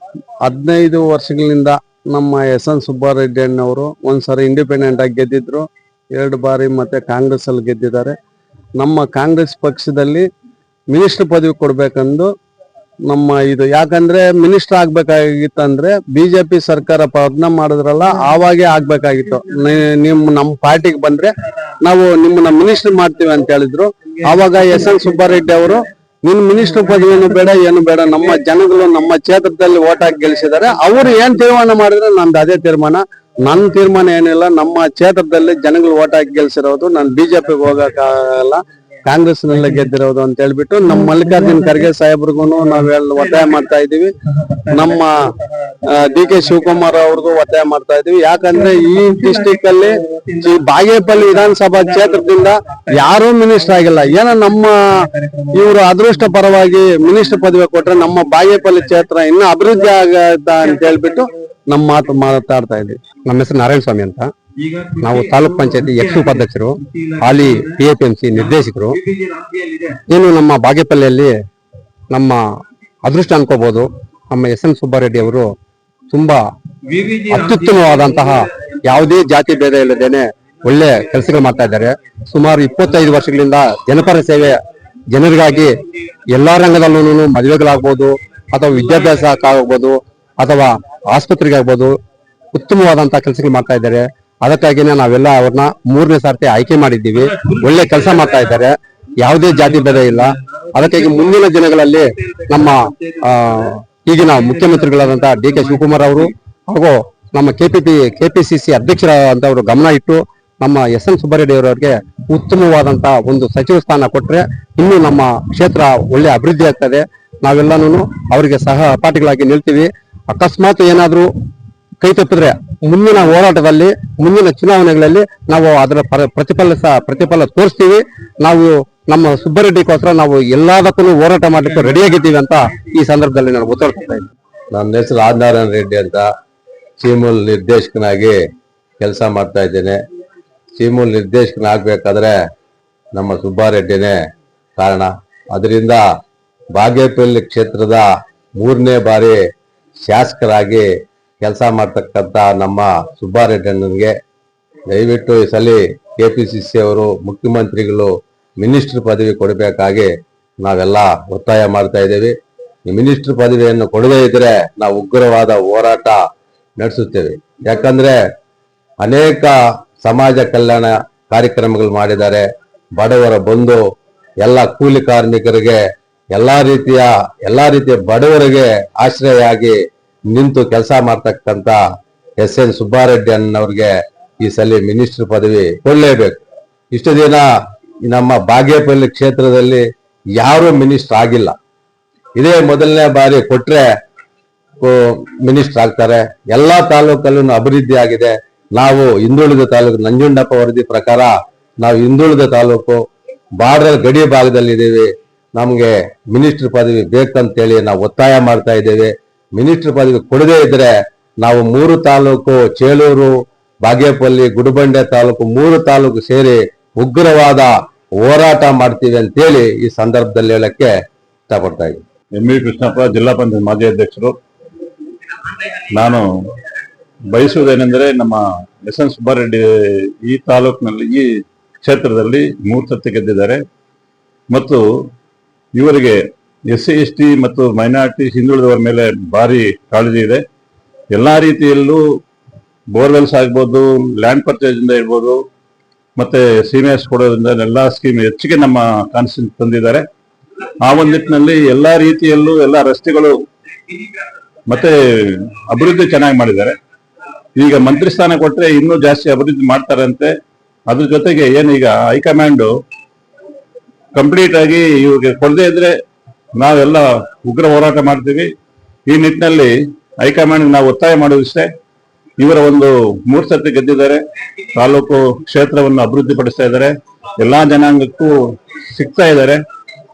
15 ವರ್ಷಗಳಿಂದ ನಮ್ಮ SN ಸುಬ್ಬಾರೆಡ್ಡಿ ಅಣ್ಣವರು ಒಂದ್ಸರಿ ಇಂಡಿಪೆಂಡೆಂಟ್ ಆಗಿ ಗೆದ್ದಿದ್ರು, 2 ಬಾರಿ ಮತ್ತೆ ಕಾಂಗ್ರೆಸ್ ಅಲ್ಲಿ ಗೆದ್ದಿದ್ದಾರೆ. ನಮ್ಮ ಕಾಂಗ್ರೆಸ್ ಪಕ್ಷದಲ್ಲಿ ಮಿನಿಸ್ಟರ್ ಪದವಿ ಕೊಡ್ಬೇಕಂದು ನಮ್ಮ ಇದು, ಯಾಕಂದ್ರೆ ಮಿನಿಸ್ಟರ್ ಆಗ್ಬೇಕಾಗಿತ್ತಂದ್ರೆ BJP ಸರ್ಕಾರ ಪ್ರಯತ್ನ ಮಾಡಿದ್ರಲ್ಲ, ಆವಾಗೇ ಆಗ್ಬೇಕಾಗಿತ್ತು. ನಮ್ಮ ಪಾರ್ಟಿಗೆ ಬಂದ್ರೆ ನಾವು ನಿಮ್ಮನ್ನ ಮಿನಿಸ್ಟರ್ ಮಾಡ್ತೀವಿ ಅಂತ ಹೇಳಿದ್ರು. ಆವಾಗ SN ಸುಬ್ಬಾರೆಡ್ಡಿ ಅವರು ನಿನ್ ಮಿನಿಸ್ಟರ್ ಪದವಿಯನ್ನು ಬೇಡ, ಏನು ಬೇಡ, ನಮ್ಮ ಜನಗಳು ನಮ್ಮ ಕ್ಷೇತ್ರದಲ್ಲಿ ಓಟ್ ಹಾಕಿ ಗೆಲ್ಸಿದ್ದಾರೆ, ಅವ್ರು ಏನ್ ತೀರ್ಮಾನ ಮಾಡಿದ್ರೆ ನಂದು ಅದೇ ತೀರ್ಮಾನ. ನನ್ನ ತೀರ್ಮಾನ ಏನಿಲ್ಲ, ನಮ್ಮ ಕ್ಷೇತ್ರದಲ್ಲಿ ಜನಗಳು ಓಟ್ ಹಾಕಿ ಗೆಲ್ಸಿರೋದು, ನಾನು BJPಗೆ ಹೋಗಕ್ಕಾಗಲ್ಲ, ಕಾಂಗ್ರೆಸ್ ನಲ್ಲೇ ಗೆದ್ದಿರೋದು ಅಂತ ಹೇಳ್ಬಿಟ್ಟು ನಮ್ಮ ಮಲ್ಲಿಕಾರ್ಜುನ್ ಖರ್ಗೆ ಸಾಹೇಬ್ರಿಗೂ ನಾವೆಲ್ಲ ಒತ್ತಾಯ ಮಾಡ್ತಾ ಇದೀವಿ. ನಮ್ಮ DK ಶಿವಕುಮಾರ್ ಅವ್ರಿಗೂ ಒತ್ತಾಯ ಮಾಡ್ತಾ ಇದೀವಿ. ಯಾಕಂದ್ರೆ ಈ ಡಿಸ್ಟಿಕ್ ಅಲ್ಲಿ ಬಾಗೇಪಲ್ಲಿ ವಿಧಾನಸಭಾ ಕ್ಷೇತ್ರದಿಂದ ಯಾರೂ ಮಿನಿಸ್ಟರ್ ಆಗಿಲ್ಲ. ಏನೋ ನಮ್ಮ ಇವರು ಅದೃಷ್ಟ ಪರವಾಗಿ ಮಿನಿಸ್ಟರ್ ಪದವಿ ಕೊಟ್ರೆ ನಮ್ಮ ಬಾಗೇಪಲ್ಲಿ ಕ್ಷೇತ್ರ ಇನ್ನೂ ಅಭಿವೃದ್ಧಿ ಆಗತ್ತ ಅಂತ ಹೇಳ್ಬಿಟ್ಟು ನಮ್ಮ ಮಾತು ಮಾತಾಡ್ತಾ ಇದೀವಿ. ನಮ್ಮ ಹೆಸರು ನಾರಾಯಣ ಸ್ವಾಮಿ ಅಂತ, ನಾವು ತಾಲೂಕ್ ಪಂಚಾಯತಿ ಉಪಾಧ್ಯಕ್ಷರು, ಹಾಲಿ PAPMC ನಿರ್ದೇಶಕರು. ಏನು ನಮ್ಮ ಬಾಗೇಪಲ್ಲಿಯಲ್ಲಿ ನಮ್ಮ ಅದೃಷ್ಟ ಅನ್ಕೋಬಹುದು, ನಮ್ಮ SN ಸುಬ್ಬಾರೆಡ್ಡಿ ಅವರು ತುಂಬಾ ಅತ್ಯುತ್ತಮವಾದಂತಹ ಯಾವುದೇ ಜಾತಿ ಭೇದ ಇಲ್ಲದೇನೆ ಒಳ್ಳೆ ಕೆಲಸಗಳು ಮಾಡ್ತಾ ಇದ್ದಾರೆ. ಸುಮಾರು 25 ವರ್ಷಗಳಿಂದ ಜನಪರ ಸೇವೆ, ಜನರಿಗಾಗಿ ಎಲ್ಲಾ ರಂಗದಲ್ಲೂ ಮದುವೆಗಳಾಗ್ಬೋದು ಅಥವಾ ವಿದ್ಯಾಭ್ಯಾಸ ಆಗ್ಬೋದು ಅಥವಾ ಆಸ್ಪತ್ರೆಗೆ ಆಗ್ಬೋದು ಉತ್ತಮವಾದಂತಹ ಕೆಲಸಗಳು ಮಾಡ್ತಾ ಇದ್ದಾರೆ. ಅದಕ್ಕಾಗಿನೇ ನಾವೆಲ್ಲ ಅವ್ರನ್ನ 3ನೇ ಸಾರ್ತಿ ಆಯ್ಕೆ ಮಾಡಿದ್ದೀವಿ. ಒಳ್ಳೆ ಕೆಲಸ ಮಾಡ್ತಾ ಇದ್ದಾರೆ, ಯಾವುದೇ ಜಾತಿ ಭೇದ ಇಲ್ಲ. ಅದಕ್ಕಾಗಿ ಮುಂದಿನ ದಿನಗಳಲ್ಲಿ ನಮ್ಮ ಈಗಿನ ಮುಖ್ಯಮಂತ್ರಿಗಳಾದಂತಹ DK ಶಿವಕುಮಾರ್ ಅವರು ಹಾಗೂ ನಮ್ಮ KPCC ಅಧ್ಯಕ್ಷರಾದಂತವರು ಗಮನ ಇಟ್ಟು ನಮ್ಮ SN ಸುಬ್ಬಾರೆಡ್ಡಿ ಅವರವರಿಗೆ ಉತ್ತಮವಾದಂತಹ ಒಂದು ಸಚಿವ ಸ್ಥಾನ ಕೊಟ್ರೆ ಇನ್ನು ನಮ್ಮ ಕ್ಷೇತ್ರ ಒಳ್ಳೆ ಅಭಿವೃದ್ಧಿ ಆಗ್ತದೆ. ನಾವೆಲ್ಲನೂ ಅವರಿಗೆ ಸಹಪಾಠಿಗಳಾಗಿ ನಿಲ್ತೀವಿ. ಅಕಸ್ಮಾತ್ ಏನಾದ್ರೂ ಕೈ ತಪ್ಪಿದ್ರೆ ಮುಂದಿನ ಹೋರಾಟದಲ್ಲಿ, ಮುಂದಿನ ಚುನಾವಣೆಗಳಲ್ಲಿ ನಾವು ಅದರ ಪ್ರತಿಫಲ ತೋರಿಸ್ತೀವಿ. ನಾವು ನಮ್ಮ ಸುಬ್ಬಾರೆಡ್ಡಿಗೋಸ್ಕರ ನಾವು ಎಲ್ಲದಕ್ಕೂ ಹೋರಾಟ ಮಾಡ್ಲಿಕ್ಕೆ ರೆಡಿಯಾಗಿದ್ದೀವಿ ಅಂತ ಈ ಸಂದರ್ಭದಲ್ಲಿ ನಾನು ಉತ್ತರಿಸ್ತಾ ಇದ್ದೀನಿ. ನನ್ನ ಹೆಸರು ಆದಿನಾರಾಯಣ ರೆಡ್ಡಿ ಅಂತ, ಚೀಮೂಲ್ ನಿರ್ದೇಶಕನಾಗಿ ಕೆಲಸ ಮಾಡ್ತಾ ಇದ್ದೇನೆ. ಚೀಮೂಲ್ ನಿರ್ದೇಶಕನಾಗಬೇಕಾದ್ರೆ ನಮ್ಮ ಸುಬ್ಬಾರೆಡ್ಡಿನೇ ಕಾರಣ. ಅದರಿಂದ ಬಾಗೇಪಲ್ಲಿ ಕ್ಷೇತ್ರದ 3ನೇ ಬಾರಿ ಶಾಸಕರಾಗಿ ಕೆಲಸ ಮಾಡ್ತಕ್ಕಂಥ ನಮ್ಮ ಸುಬ್ಬಾರೆಡ್ಡಿ ಅಣ್ಣನಿಗೆ ದಯವಿಟ್ಟು ಈ ಸಲ KPCC ಅವರು, ಮುಖ್ಯಮಂತ್ರಿಗಳು ಮಿನಿಸ್ಟರ್ ಪದವಿ ಕೊಡಬೇಕಾಗಿ ನಾವೆಲ್ಲ ಒತ್ತಾಯ ಮಾಡ್ತಾ ಇದ್ದೀವಿ. ಈ ಮಿನಿಸ್ಟರ್ ಪದವಿಯನ್ನು ಕೊಡದೇ ಇದ್ರೆ ನಾವು ಉಗ್ರವಾದ ಹೋರಾಟ ನಡೆಸುತ್ತೇವೆ. ಯಾಕಂದ್ರೆ ಅನೇಕ ಸಮಾಜ ಕಲ್ಯಾಣ ಕಾರ್ಯಕ್ರಮಗಳು ಮಾಡಿದ್ದಾರೆ. ಬಡವರ ಬಂಧು, ಎಲ್ಲ ಕೂಲಿ ಕಾರ್ಮಿಕರಿಗೆ, ಎಲ್ಲಾ ರೀತಿಯ ಬಡವರಿಗೆ ಆಶ್ರಯಾಗಿ ನಿಂತು ಕೆಲಸ ಮಾಡ್ತಕ್ಕಂತ ಎಸ್.ಎನ್. ಸುಬ್ಬಾರೆಡ್ಡಿ ಅನ್ನೋರಿಗೆ ಈ ಸಲ ಮಿನಿಸ್ಟರ್ ಪದವಿ ಕೊಡಲೇಬೇಕು. ಇಷ್ಟು ದಿನ ನಮ್ಮ ಬಾಗೇಪಲ್ಲಿ ಕ್ಷೇತ್ರದಲ್ಲಿ ಯಾರು ಮಿನಿಸ್ಟರ್ ಆಗಿಲ್ಲ. ಇದೇ ಮೊದಲನೇ ಬಾರಿ ಕೊಟ್ರೆ ಮಿನಿಸ್ಟರ್ ಆಗ್ತಾರೆ. ಎಲ್ಲಾ ತಾಲೂಕಲ್ಲೂ ಅಭಿವೃದ್ಧಿ ಆಗಿದೆ. ನಾವು ಹಿಂದುಳಿದ ತಾಲೂಕು, ನಂಜುಂಡಪ್ಪ ವರದಿ ಪ್ರಕಾರ ನಾವು ಹಿಂದುಳಿದ ತಾಲೂಕು ಬಾರ್ಡರ್ ಗಡಿ ಭಾಗದಲ್ಲಿ ಇದ್ದೀವಿ. ನಮ್ಗೆ ಮಿನಿಸ್ಟರ್ ಪದವಿ ಬೇಕಂತೇಳಿ ನಾವು ಒತ್ತಾಯ ಮಾಡ್ತಾ ಇದ್ದೇವೆ. ಮಿನಿಸ್ಟರ್ ಪದವಿ ಕೊಡದೇ ಇದ್ರೆ ನಾವು 3 ತಾಲೂಕು, ಚೇಳೂರು, ಬಾಗೇಪಲ್ಲಿ, ಗುಡಿಬಂಡೆ ತಾಲೂಕು 3 ತಾಲೂಕು ಸೇರಿ ಉಗ್ರವಾದ ಹೋರಾಟ ಮಾಡ್ತೀವಿ ಅಂತೇಳಿ ಈ ಸಂದರ್ಭದಲ್ಲಿ ಹೇಳಕ್ಕೆ ಇಷ್ಟಪಡ್ತಾ ಇದ್ದೀನಿ. ಎಂ.ವಿ. ಕೃಷ್ಣಪ್ಪ, ಜಿಲ್ಲಾ ಪಂಚಾಯತ್ ಮಾಜಿ ಅಧ್ಯಕ್ಷರು. ನಾನು ಬಯಸುವುದೇನೆಂದರೆ, ನಮ್ಮ ಎಸ್.ಎನ್. ಸುಬ್ಬಾರೆಡ್ಡಿ ಈ ತಾಲೂಕಿನಲ್ಲಿ, ಈ ಕ್ಷೇತ್ರದಲ್ಲಿ 3 ಸತಿ ಗೆದ್ದಿದ್ದಾರೆ ಮತ್ತು ಇವರಿಗೆ SC, ST ಮತ್ತು ಮೈನಾರಿಟಿ ಹಿಂದುಳಿದವರ ಮೇಲೆ ಭಾರಿ ಕಾಳಜಿ ಇದೆ. ಎಲ್ಲಾ ರೀತಿಯಲ್ಲೂ ಬೋರ್ವೆಲ್ಸ್ ಆಗ್ಬೋದು, ಲ್ಯಾಂಡ್ ಪರ್ಚೇಸ್ ಇಂದ ಇರ್ಬೋದು, ಮತ್ತೆ ಸೀನಿಯರ್ಸ್ ಕೊಡೋದ್ರಿಂದ ಎಲ್ಲಾ ಸ್ಕೀಮ್ ಹೆಚ್ಚಿಗೆ ನಮ್ಮ ಕಾನ್ಸ್ಟಿಟ್ಯೂನ್ಸಿ ತಂದಿದ್ದಾರೆ. ಆ ಒಂದು ನಿಟ್ಟಿನಲ್ಲಿ ಎಲ್ಲಾ ರೀತಿಯಲ್ಲೂ ಎಲ್ಲ ರಸ್ತೆಗಳು ಮತ್ತೆ ಅಭಿವೃದ್ಧಿ ಚೆನ್ನಾಗಿ ಮಾಡಿದ್ದಾರೆ. ಈಗ ಮಂತ್ರಿ ಸ್ಥಾನ ಕೊಟ್ರೆ ಇನ್ನೂ ಜಾಸ್ತಿ ಅಭಿವೃದ್ಧಿ ಮಾಡ್ತಾರಂತೆ. ಅದ್ರ ಜೊತೆಗೆ ಏನೀಗ ಹೈಕಮಾಂಡ್ ಕಂಪ್ಲೀಟ್ ಆಗಿ ಇವ್ರಿಗೆ ಕೊಡದೇ ಇದ್ರೆ ನಾವೆಲ್ಲ ಉಗ್ರ ಹೋರಾಟ ಮಾಡ್ತೀವಿ. ಈ ನಿಟ್ಟಿನಲ್ಲಿ ಹೈಕಮಾಂಡ್ ನಾವು ಒತ್ತಾಯ ಮಾಡೋದಿಷ್ಟೇ, ಇವರ ಒಂದು 3 ಸತಿ ಗೆದ್ದಿದ್ದಾರೆ, ತಾಲೂಕು ಕ್ಷೇತ್ರವನ್ನು ಅಭಿವೃದ್ಧಿ ಪಡಿಸ್ತಾ ಇದ್ದಾರೆ, ಎಲ್ಲಾ ಜನಾಂಗಕ್ಕೂ ಸಿಗ್ತಾ ಇದ್ದಾರೆ.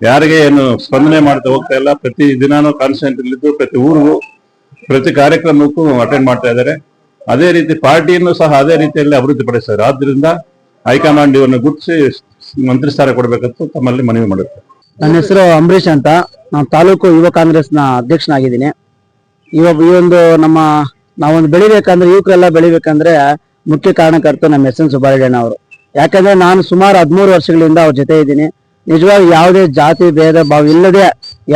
ಯಾರಿಗೆ ಏನು ಸ್ಪಂದನೆ ಮಾಡ್ತಾ ಹೋಗ್ತಾ ಇಲ್ಲ. ಪ್ರತಿ ದಿನಾನು ಕಾನ್ಸ್ಟಿಟ್ಯೂನ್ಸಿಲಿದ್ದು ಪ್ರತಿ ಊರಿಗೂ ಪ್ರತಿ ಕಾರ್ಯಕ್ರಮಕ್ಕೂ ಅಟೆಂಡ್ ಮಾಡ್ತಾ ಇದ್ದಾರೆ. ಅದೇ ರೀತಿ ಪಾರ್ಟಿಯನ್ನು ಸಹ ಅದೇ ರೀತಿಯಲ್ಲಿ ಅಭಿವೃದ್ಧಿ ಪಡಿಸ್ತಾರೆ. ಆದ್ರಿಂದ ಹೈಕಮಾಂಡ್ ಇವನ್ನ ಗುರುತಿಸಿ ಮಂತ್ರಿ ಸ್ಥಾನ ಕೊಡಬೇಕಂತ ತಮ್ಮಲ್ಲಿ ಮನವಿ ಮಾಡುತ್ತೆ. ನನ್ನ ಹೆಸರು ಅಂಬರೀಶ್ ಅಂತ. ನಾನು ತಾಲೂಕು ಯುವ ಕಾಂಗ್ರೆಸ್ನ ಅಧ್ಯಕ್ಷನಾಗಿದ್ದೀನಿ. ಈ ಒಂದು ನಾವೊಂದು ಬೆಳಿಬೇಕಂದ್ರೆ, ಯುವಕರೆಲ್ಲ ಬೆಳಿಬೇಕಂದ್ರೆ ಮುಖ್ಯ ಕಾರಣಕರ್ತರು ನಮ್ಮ ಎಸ್.ಎನ್. ಸುಬ್ಬಾರೆಡ್ಡಿ ಅವರು. ಯಾಕಂದ್ರೆ ನಾನು ಸುಮಾರು 13 ವರ್ಷಗಳಿಂದ ಅವ್ರ ಜೊತೆ ಇದ್ದೀನಿ. ನಿಜವಾಗಿ ಯಾವುದೇ ಜಾತಿ ಭೇದ ಭಾವ ಇಲ್ಲದೆ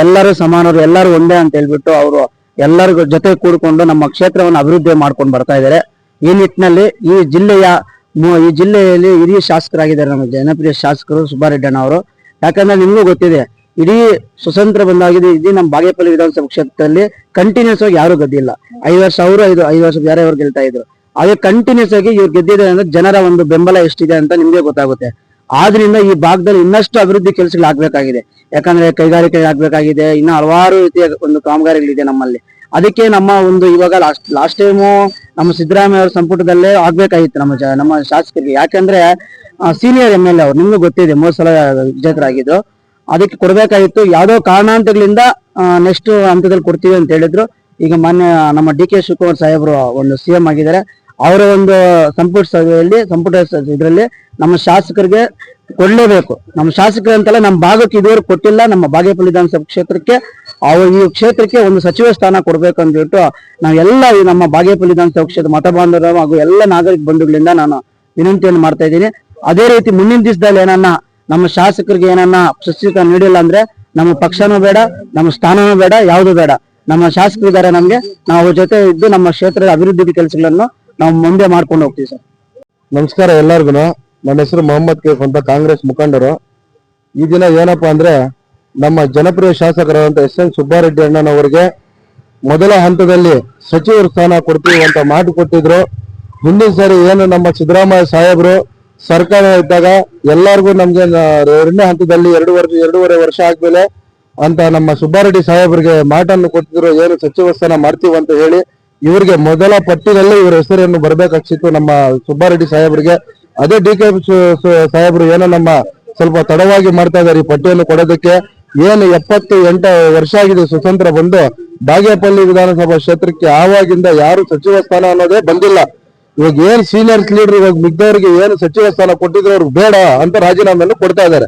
ಎಲ್ಲರೂ ಸಮಾನರು, ಎಲ್ಲರೂ ಒಂದೇ ಅಂತ ಹೇಳ್ಬಿಟ್ಟು ಅವರು ಎಲ್ಲರಿಗೂ ಜೊತೆ ಕೂಡಿಕೊಂಡು ನಮ್ಮ ಕ್ಷೇತ್ರವನ್ನು ಅಭಿವೃದ್ಧಿ ಮಾಡ್ಕೊಂಡು ಬರ್ತಾ ಇದ್ದಾರೆ. ಈ ನಿಟ್ಟಿನಲ್ಲಿ ಈ ಜಿಲ್ಲೆಯಲ್ಲಿ ಹಿರಿಯ ಶಾಸಕರಾಗಿದ್ದಾರೆ ನಮ್ಮ ಜನಪ್ರಿಯ ಶಾಸಕರು ಸುಬ್ಬಾರೆಡ್ಡಿ ಅವರು. ಯಾಕಂದ್ರೆ ನಿಮಗೂ ಗೊತ್ತಿದೆ, ಇಡೀ ಸ್ವತಂತ್ರ ಬಂದಾಗಿದೆ ಇಡೀ ನಮ್ಮ ಬಾಗೇಪಲ್ಲಿ ವಿಧಾನಸಭಾ ಕ್ಷೇತ್ರದಲ್ಲಿ ಕಂಟಿನ್ಯೂಸ್ ಆಗಿ ಯಾರು ಗೆದ್ದಿಲ್ಲ. 5 ವರ್ಷ ಅವರು 5 ವರ್ಷ ಬೇರೆ ಅವ್ರು ಗೆಲ್ತಾ ಇದ್ರು. ಅದೇ ಕಂಟಿನ್ಯೂಸ್ ಆಗಿ ಇವ್ರು ಗೆದ್ದಿದ್ದಾರೆ ಅಂದ್ರೆ ಜನರ ಒಂದು ಬೆಂಬಲ ಎಷ್ಟಿದೆ ಅಂತ ನಿಮ್ಗೆ ಗೊತ್ತಾಗುತ್ತೆ. ಆದ್ರಿಂದ ಈ ಭಾಗದಲ್ಲಿ ಇನ್ನಷ್ಟು ಅಭಿವೃದ್ಧಿ ಕೆಲಸಗಳು ಆಗ್ಬೇಕಾಗಿದೆ. ಯಾಕಂದ್ರೆ ಕೈಗಾರಿಕೆ ಆಗ್ಬೇಕಾಗಿದೆ, ಇನ್ನು ಹಲವಾರು ರೀತಿಯ ಒಂದು ಕಾಮಗಾರಿಗಳಿದೆ ನಮ್ಮಲ್ಲಿ. ಅದಕ್ಕೆ ನಮ್ಮ ಒಂದು ಇವಾಗ ಲಾಸ್ಟ್ ಟೈಮು ನಮ್ಮ ಸಿದ್ದರಾಮಯ್ಯ ಅವರ ಸಂಪುಟದಲ್ಲೇ ಆಗ್ಬೇಕಾಗಿತ್ತು ನಮ್ಮ ಶಾಸಕರಿಗೆ. ಯಾಕಂದ್ರೆ ಸೀನಿಯರ್ MLA ಅವ್ರು, ನಿಮ್ಗೂ ಗೊತ್ತಿದೆ, 3 ಸಲ ವಿಜೇತರಾಗಿದ್ರು. ಅದಕ್ಕೆ ಕೊಡ್ಬೇಕಾಗಿತ್ತು. ಯಾವ್ದೋ ಕಾರಣಾಂತರಗಳಿಂದ ನೆಕ್ಸ್ಟ್ ಹಂತದಲ್ಲಿ ಕೊಡ್ತೀವಿ ಅಂತ ಹೇಳಿದ್ರು. ಈಗ ಮೊನ್ನೆ ನಮ್ಮ DK ಶಿವಕುಮಾರ್ ಸಾಹೇಬರು ಒಂದು CM ಆಗಿದ್ದಾರೆ. ಅವರ ಒಂದು ಸಂಪುಟ ಇದರಲ್ಲಿ ನಮ್ಮ ಶಾಸಕರಿಗೆ ಕೊಡ್ಲೇಬೇಕು. ನಮ್ಮ ಶಾಸಕರು ಅಂತಲ್ಲ, ನಮ್ಮ ಭಾಗಕ್ಕೆ ಇದುವರೆಗೂ ಕೊಟ್ಟಿಲ್ಲ. ನಮ್ಮ ಬಾಗೇಪಲ್ಲಿ ವಿಧಾನಸಭಾ ಕ್ಷೇತ್ರಕ್ಕೆ ಈ ಕ್ಷೇತ್ರಕ್ಕೆ ಒಂದು ಸಚಿವ ಸ್ಥಾನ ಕೊಡ್ಬೇಕು ಅಂದ್ಬಿಟ್ಟು ನಾವೆಲ್ಲ ನಮ್ಮ ಬಾಗೇಪಲ್ಲಿ ವಿಧಾನಸಭಾ ಕ್ಷೇತ್ರ ಮತ ಬಾಂಧವರು ಹಾಗೂ ಎಲ್ಲ ನಾಗರಿಕ ಬಂಧುಗಳಿಂದ ನಾನು ವಿನಂತಿಯನ್ನು ಮಾಡ್ತಾ ಇದ್ದೀನಿ. ಅದೇ ರೀತಿ ಮುಂದಿನ ದಿವಸದಲ್ಲಿ ನಮ್ಮ ಶಾಸಕರಿಗೆ ಪ್ರಸ್ತುತ ನೀಡಿಲ್ಲ ಅಂದ್ರೆ ನಮ್ಮ ಪಕ್ಷನೂ ಬೇಡ, ನಮ್ಮ ಸ್ಥಾನನೂ ಬೇಡ, ಯಾವುದು ಬೇಡ. ನಮ್ಮ ಶಾಸಕರಿದ್ದಾರೆ ನಮ್ಗೆ, ನಾವು ಅವ್ರ ಜೊತೆ ಇದ್ದು ನಮ್ಮ ಕ್ಷೇತ್ರದ ಅಭಿವೃದ್ಧಿ ಕೆಲಸಗಳನ್ನು ನಾವು ಮುಂದೆ ಮಾಡ್ಕೊಂಡು ಹೋಗ್ತೀವಿ ಸರ್. ನಮಸ್ಕಾರ ಎಲ್ಲರಿಗೂ. ನನ್ನ ಹೆಸರು ಮೊಹಮ್ಮದ್ ಕೈಫ್ ಅಂತ, ಕಾಂಗ್ರೆಸ್ ಮುಖಂಡರು. ಈ ದಿನ ಏನಪ್ಪಾ ಅಂದ್ರೆ, ನಮ್ಮ ಜನಪ್ರಿಯ ಶಾಸಕರಾದಂತ ಎಸ್.ಎನ್. ಸುಬ್ಬಾರೆಡ್ಡಿ ಅಣ್ಣನವರಿಗೆ ಮೊದಲ ಹಂತದಲ್ಲಿ ಸಚಿವರ ಸ್ಥಾನ ಕೊಡ್ತೀವಿ ಅಂತ ಮಾತು ಕೊಟ್ಟಿದ್ರು. ಹಿಂದಿನ ಸಾರಿ ಏನು ನಮ್ಮ ಸಿದ್ದರಾಮಯ್ಯ ಸಾಹೇಬರು ಸರ್ಕಾರ ಇದ್ದಾಗ ಎಲ್ಲರಿಗೂ ನಮ್ಗೆ 2ನೇ ಹಂತದಲ್ಲಿ 2.5 ವರ್ಷ ಆದ್ಮೇಲೆ ಅಂತ ನಮ್ಮ ಸುಬ್ಬಾರೆಡ್ಡಿ ಸಾಹೇಬರಿಗೆ ಮಾತನ್ನು ಕೊಟ್ಟಿದ್ರು, ಏನು ಸಚಿವ ಸ್ಥಾನ ಮಾಡ್ತೀವಿ ಅಂತ ಹೇಳಿ. ಇವರಿಗೆ ಮೊದಲ ಪಟ್ಟಿನಲ್ಲಿ ಇವರ ಹೆಸರನ್ನು ಬರ್ಬೇಕಾಗ್ತಿತ್ತು ನಮ್ಮ ಸುಬ್ಬಾರೆಡ್ಡಿ ಸಾಹೇಬರಿಗೆ. ಅದೇ DK ಸಾಹೇಬರು ಏನೋ ನಮ್ಮ ಸ್ವಲ್ಪ ತಡವಾಗಿ ಮಾಡ್ತಾ ಇದ್ದಾರೆ ಈ ಪಟ್ಟಿಯನ್ನು ಕೊಡೋದಕ್ಕೆ. ಏನು 78 ವರ್ಷ ಆಗಿದೆ ಸ್ವತಂತ್ರ ಬಂದು, ಬಾಗೇಪಲ್ಲಿ ವಿಧಾನಸಭಾ ಕ್ಷೇತ್ರಕ್ಕೆ ಆವಾಗಿಂದ ಯಾರು ಸಚಿವ ಸ್ಥಾನ ಅನ್ನೋದೇ ಬಂದಿಲ್ಲ. ಇವಾಗ ಏನ್ ಸೀನಿಯರ್ಸ್ ಲೀಡರ್ ಇವಾಗ ಮಿಗ್ದವರಿಗೆ ಏನು ಸಚಿವ ಸ್ಥಾನ ಕೊಟ್ಟಿದ್ರು ಅವ್ರಿಗೆ ಬೇಡ ಅಂತ ರಾಜೀನಾಮೆಯನ್ನು ಕೊಡ್ತಾ ಇದ್ದಾರೆ.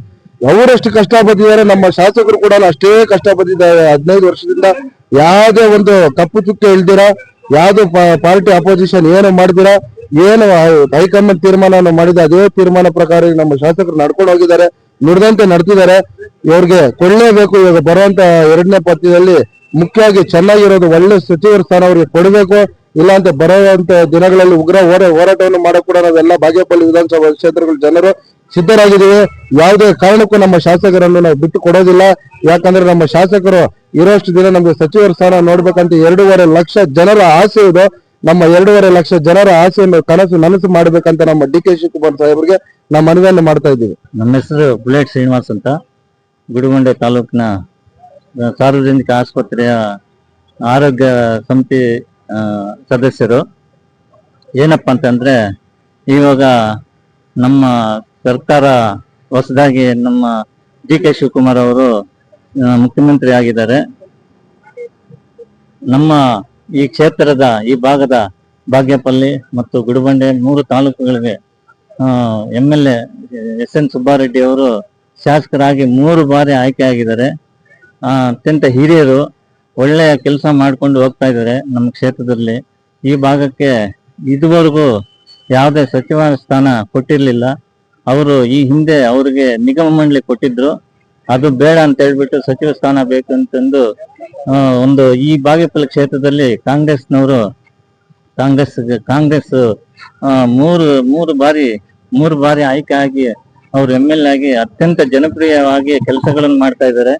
ಅವರೆಷ್ಟು ಕಷ್ಟಪಟ್ಟಿದ್ದಾರೆ, ನಮ್ಮ ಶಾಸಕರು ಕೂಡ ಅಷ್ಟೇ ಕಷ್ಟಪಟ್ಟಿದ್ದಾರೆ. 15 ವರ್ಷದಿಂದ ಯಾವುದೇ ಒಂದು ಕಪ್ಪು ಚುಕ್ಕೆ ಇಲ್ದಿರ, ಯಾವ್ದು ಪಾರ್ಟಿ ಅಪೋಸಿಷನ್ ಏನು ಮಾಡಿದಿರ, ಏನು ಹೈಕಮಾಂಡ್ ತೀರ್ಮಾನ ಮಾಡಿದ ಅದೇ ತೀರ್ಮಾನ ಪ್ರಕಾರ ನಮ್ಮ ಶಾಸಕರು ನಡ್ಕೊಂಡು ಹೋಗಿದ್ದಾರೆ, ನುಡಿದಂತೆ ನಡ್ತಿದ್ದಾರೆ. ಇವ್ರಿಗೆ ಕೊಡ್ಲೇಬೇಕು. ಇವಾಗ ಬರುವಂತ 2ನೇ ಪತ್ರಿಯಲ್ಲಿ ಮುಖ್ಯವಾಗಿ ಚೆನ್ನಾಗಿರೋದು ಒಳ್ಳೆ ಸಚಿವರ ಸ್ಥಾನ ಅವ್ರಿಗೆ ಕೊಡಬೇಕು. ಇಲ್ಲ ಅಂತ ಬರುವಂತ ದಿನಗಳಲ್ಲಿ ಉಗ್ರ ಹೋರಾಟವನ್ನು ಮಾಡಕ್ ಕೂಡ ನಾವೆಲ್ಲ ಬಾಗೇಪಲ್ಲಿ ವಿಧಾನಸಭಾ ಕ್ಷೇತ್ರಗಳ ಜನರು ಸಿದ್ಧರಾಗಿದ್ದೀವಿ. ಯಾವುದೇ ಕಾರಣಕ್ಕೂ ನಮ್ಮ ಶಾಸಕರನ್ನು ನಾವು ಬಿಟ್ಟು ಕೊಡೋದಿಲ್ಲ. ಯಾಕಂದ್ರೆ ನಮ್ಮ ಶಾಸಕರು ಇರೋಷ್ಟು ದಿನ ನಮ್ಗೆ ಸಚಿವರ ಸ್ಥಾನ ನೋಡ್ಬೇಕಂತ 2.5 ಲಕ್ಷ ಜನರ ಆಸೆ ಇದೆ. ನಮ್ಮ 2.5 ಲಕ್ಷ ಜನರ ಆಸೆಯನ್ನು ನನಸು ಮಾಡ್ಬೇಕಂತ ನಮ್ಮ ಡಿ.ಕೆ. ಶಿವಕುಮಾರ್ ಸಾಹೇಬ್ರಿಗೆ ನಾವು ಮನವಿಯನ್ನು ಮಾಡ್ತಾ ಇದ್ದೀವಿ. ನನ್ನ ಹೆಸರು ಬುಲೆಟ್ ಶ್ರೀನಿವಾಸ್ ಅಂತ, ಗುಡಿಬಂಡೆ ತಾಲೂಕಿನ ಸಾರ್ವಜನಿಕ ಆಸ್ಪತ್ರೆಯ ಆರೋಗ್ಯ ಸಮಿತಿ ಸದಸ್ಯರು. ಏನಪ್ಪಾ ಅಂತಂದ್ರೆ, ಇವಾಗ ನಮ್ಮ ಸರ್ಕಾರ ಹೊಸದಾಗಿ ನಮ್ಮ ಡಿ.ಕೆ. ಶಿವಕುಮಾರ್ ಅವರು ಮುಖ್ಯಮಂತ್ರಿ ಆಗಿದ್ದಾರೆ. ನಮ್ಮ ಈ ಕ್ಷೇತ್ರದ ಈ ಭಾಗದ ಬಾಗೇಪಲ್ಲಿ ಮತ್ತು ಗುಡಿಬಂಡೆ 3 ತಾಲೂಕುಗಳಿಗೆ MLA SN ಸುಬ್ಬಾರೆಡ್ಡಿ ಅವರು ಶಾಸಕರಾಗಿ 3 ಬಾರಿ ಆಯ್ಕೆ ಆಗಿದ್ದಾರೆ. ಅತ್ಯಂತ ಹಿರಿಯರು, ಒಳ್ಳೆಯ ಕೆಲಸ ಮಾಡ್ಕೊಂಡು ಹೋಗ್ತಾ ಇದ್ದಾರೆ ನಮ್ಮ ಕ್ಷೇತ್ರದಲ್ಲಿ. ಈ ಭಾಗಕ್ಕೆ ಇದುವರೆಗೂ ಯಾವುದೇ ಸಚಿವ ಸ್ಥಾನ ಕೊಟ್ಟಿರ್ಲಿಲ್ಲ. ಅವರು ಈ ಹಿಂದೆ ಅವರಿಗೆ ನಿಗಮ ಮಂಡಳಿ ಕೊಟ್ಟಿದ್ರು, ಅದು ಬೇಡ ಅಂತ ಹೇಳ್ಬಿಟ್ಟು ಸಚಿವ ಸ್ಥಾನ ಬೇಕಂತಂದು ಒಂದು ಈ ಬಾಗೇಪಲ್ಲಿ ಕ್ಷೇತ್ರದಲ್ಲಿ ಕಾಂಗ್ರೆಸ್ ಮೂರು ಬಾರಿ ಆಯ್ಕೆ ಆಗಿ ಅವರು MLA ಆಗಿ ಅತ್ಯಂತ ಜನಪ್ರಿಯವಾಗಿ ಕೆಲಸಗಳನ್ನು ಮಾಡ್ತಾ ಇದ್ದಾರೆ.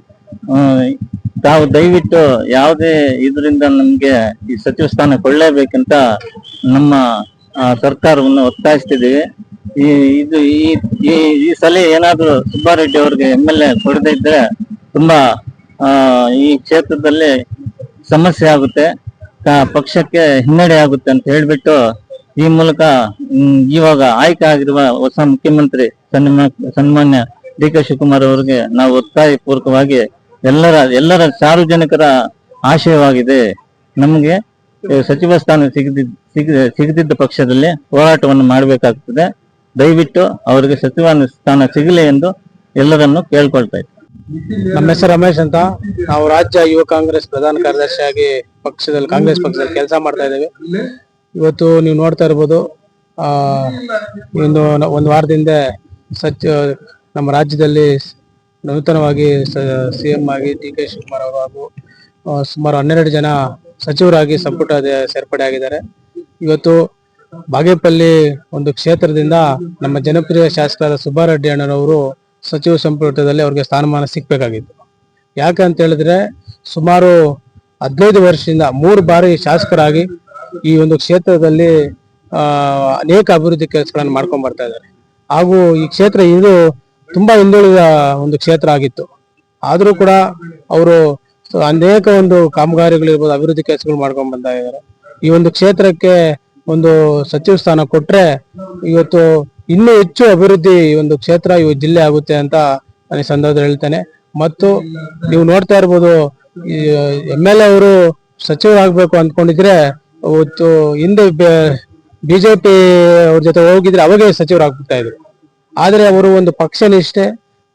ತಾವು ದಯವಿಟ್ಟು ಯಾವುದೇ ಇದರಿಂದ ನಮ್ಗೆ ಈ ಸಚಿವ ಸ್ಥಾನ ಕೊಳ್ಳೇಬೇಕಂತ ನಮ್ಮ ಸರ್ಕಾರವನ್ನು ಒತ್ತಾಯಿಸ್ತಿದ್ದೀವಿ. ಈ ಸಲ ಏನಾದ್ರು ಸುಬ್ಬಾರೆಡ್ಡಿ ಅವ್ರಿಗೆ MLA ಕೊಡದೇ ಇದ್ರೆ ತುಂಬಾ ಈ ಕ್ಷೇತ್ರದಲ್ಲಿ ಸಮಸ್ಯೆ ಆಗುತ್ತೆ, ಪಕ್ಷಕ್ಕೆ ಹಿನ್ನಡೆ ಆಗುತ್ತೆ ಅಂತ ಹೇಳ್ಬಿಟ್ಟು ಈ ಮೂಲಕ ಇವಾಗ ಆಯ್ಕೆ ಆಗಿರುವ ಹೊಸ ಮುಖ್ಯಮಂತ್ರಿ ಸನ್ಮಾನ್ಯ ಡಿ.ಕೆ. ಶಿವಕುಮಾರ್ ಅವರಿಗೆ ನಾವು ಒತ್ತಾಯ ಪೂರ್ವಕವಾಗಿ ಎಲ್ಲರ ಸಾರ್ವಜನಿಕರ ಆಶಯವಾಗಿದೆ. ನಮಗೆ ಸಚಿವ ಸ್ಥಾನ ಸಿಗದಿದ್ದ ಪಕ್ಷದಲ್ಲಿ ಹೋರಾಟವನ್ನು ಮಾಡಬೇಕಾಗ್ತದೆ. ದಯವಿಟ್ಟು ಅವರಿಗೆ ಸಚಿವ ಸ್ಥಾನ ಸಿಗಲಿ ಎಂದು ಎಲ್ಲರನ್ನು ಕೇಳ್ಕೊಳ್ತಾ ಇದ್ದಾರೆ. ನಮ್ಮ ಹೆಸರು ರಮೇಶ್ ಅಂತ. ನಾವು ರಾಜ್ಯ ಯುವ ಕಾಂಗ್ರೆಸ್ ಪ್ರಧಾನ ಕಾರ್ಯದರ್ಶಿಯಾಗಿ ಕಾಂಗ್ರೆಸ್ ಪಕ್ಷದಲ್ಲಿ ಕೆಲಸ ಮಾಡ್ತಾ ಇದ್ದೇವೆ. ಇವತ್ತು ನೀವು ನೋಡ್ತಾ ಇರ್ಬೋದು, ಒಂದು ವಾರದಿಂದ ನಮ್ಮ ರಾಜ್ಯದಲ್ಲಿ ನೂತನವಾಗಿ CM ಆಗಿ ಡಿ.ಕೆ. ಶಿವಕುಮಾರ್ ಅವರು ಹಾಗೂ ಸುಮಾರು 12 ಜನ ಸಚಿವರಾಗಿ ಸಂಪುಟ ಸೇರ್ಪಡೆ ಆಗಿದ್ದಾರೆ. ಇವತ್ತು ಬಾಗೇಪಲ್ಲಿ ಒಂದು ಕ್ಷೇತ್ರದಿಂದ ನಮ್ಮ ಜನಪ್ರಿಯ ಶಾಸಕರಾದ ಸುಬ್ಬಾರೆಡ್ಡಿ ಅಣ್ಣನವರು ಸಚಿವ ಸಂಪುಟದಲ್ಲಿ ಅವ್ರಿಗೆ ಸ್ಥಾನಮಾನ ಸಿಗ್ಬೇಕಾಗಿತ್ತು. ಯಾಕಂತ ಹೇಳಿದ್ರೆ ಸುಮಾರು 15 ವರ್ಷದಿಂದ 3 ಬಾರಿ ಶಾಸಕರಾಗಿ ಈ ಒಂದು ಕ್ಷೇತ್ರದಲ್ಲಿ ಅನೇಕ ಅಭಿವೃದ್ಧಿ ಕೆಲಸಗಳನ್ನು ಮಾಡ್ಕೊಂಡ್ ಬರ್ತಾ ಇದ್ದಾರೆ. ಹಾಗೂ ಈ ಕ್ಷೇತ್ರ ಇದು ತುಂಬಾ ಹಿಂದುಳಿದ ಒಂದು ಕ್ಷೇತ್ರ ಆಗಿತ್ತು. ಆದ್ರೂ ಕೂಡ ಅವರು ಅನೇಕ ಒಂದು ಕಾಮಗಾರಿಗಳಿರ್ಬೋದು, ಅಭಿವೃದ್ಧಿ ಕೆಲಸಗಳು ಮಾಡ್ಕೊಂಡ್ ಬರ್ತಾ ಇದ್ದಾರೆ. ಈ ಒಂದು ಕ್ಷೇತ್ರಕ್ಕೆ ಒಂದು ಸಚಿವ ಸ್ಥಾನ ಕೊಟ್ರೆ ಇವತ್ತು ಇನ್ನೂ ಹೆಚ್ಚು ಅಭಿವೃದ್ಧಿ ಈ ಒಂದು ಕ್ಷೇತ್ರ ಈ ಜಿಲ್ಲೆ ಆಗುತ್ತೆ ಅಂತ ನಾನು ಈ ಸಂದರ್ಭದಲ್ಲಿ ಹೇಳ್ತೇನೆ. ಮತ್ತು ನೀವು ನೋಡ್ತಾ ಇರ್ಬೋದು, ಈ MLA ಅವರು ಸಚಿವರಾಗಬೇಕು ಅಂದ್ಕೊಂಡಿದ್ರೆ ಅವತ್ತು ಹಿಂದೆ ಬಿಜೆಪಿ ಅವ್ರ ಜೊತೆ ಹೋಗಿದ್ರೆ ಅವಾಗೇ ಸಚಿವರಾಗ್ಬಿಡ್ತಾ ಇದ್ರು. ಆದ್ರೆ ಅವರು ಒಂದು ಪಕ್ಷ ನಿಷ್ಠೆ,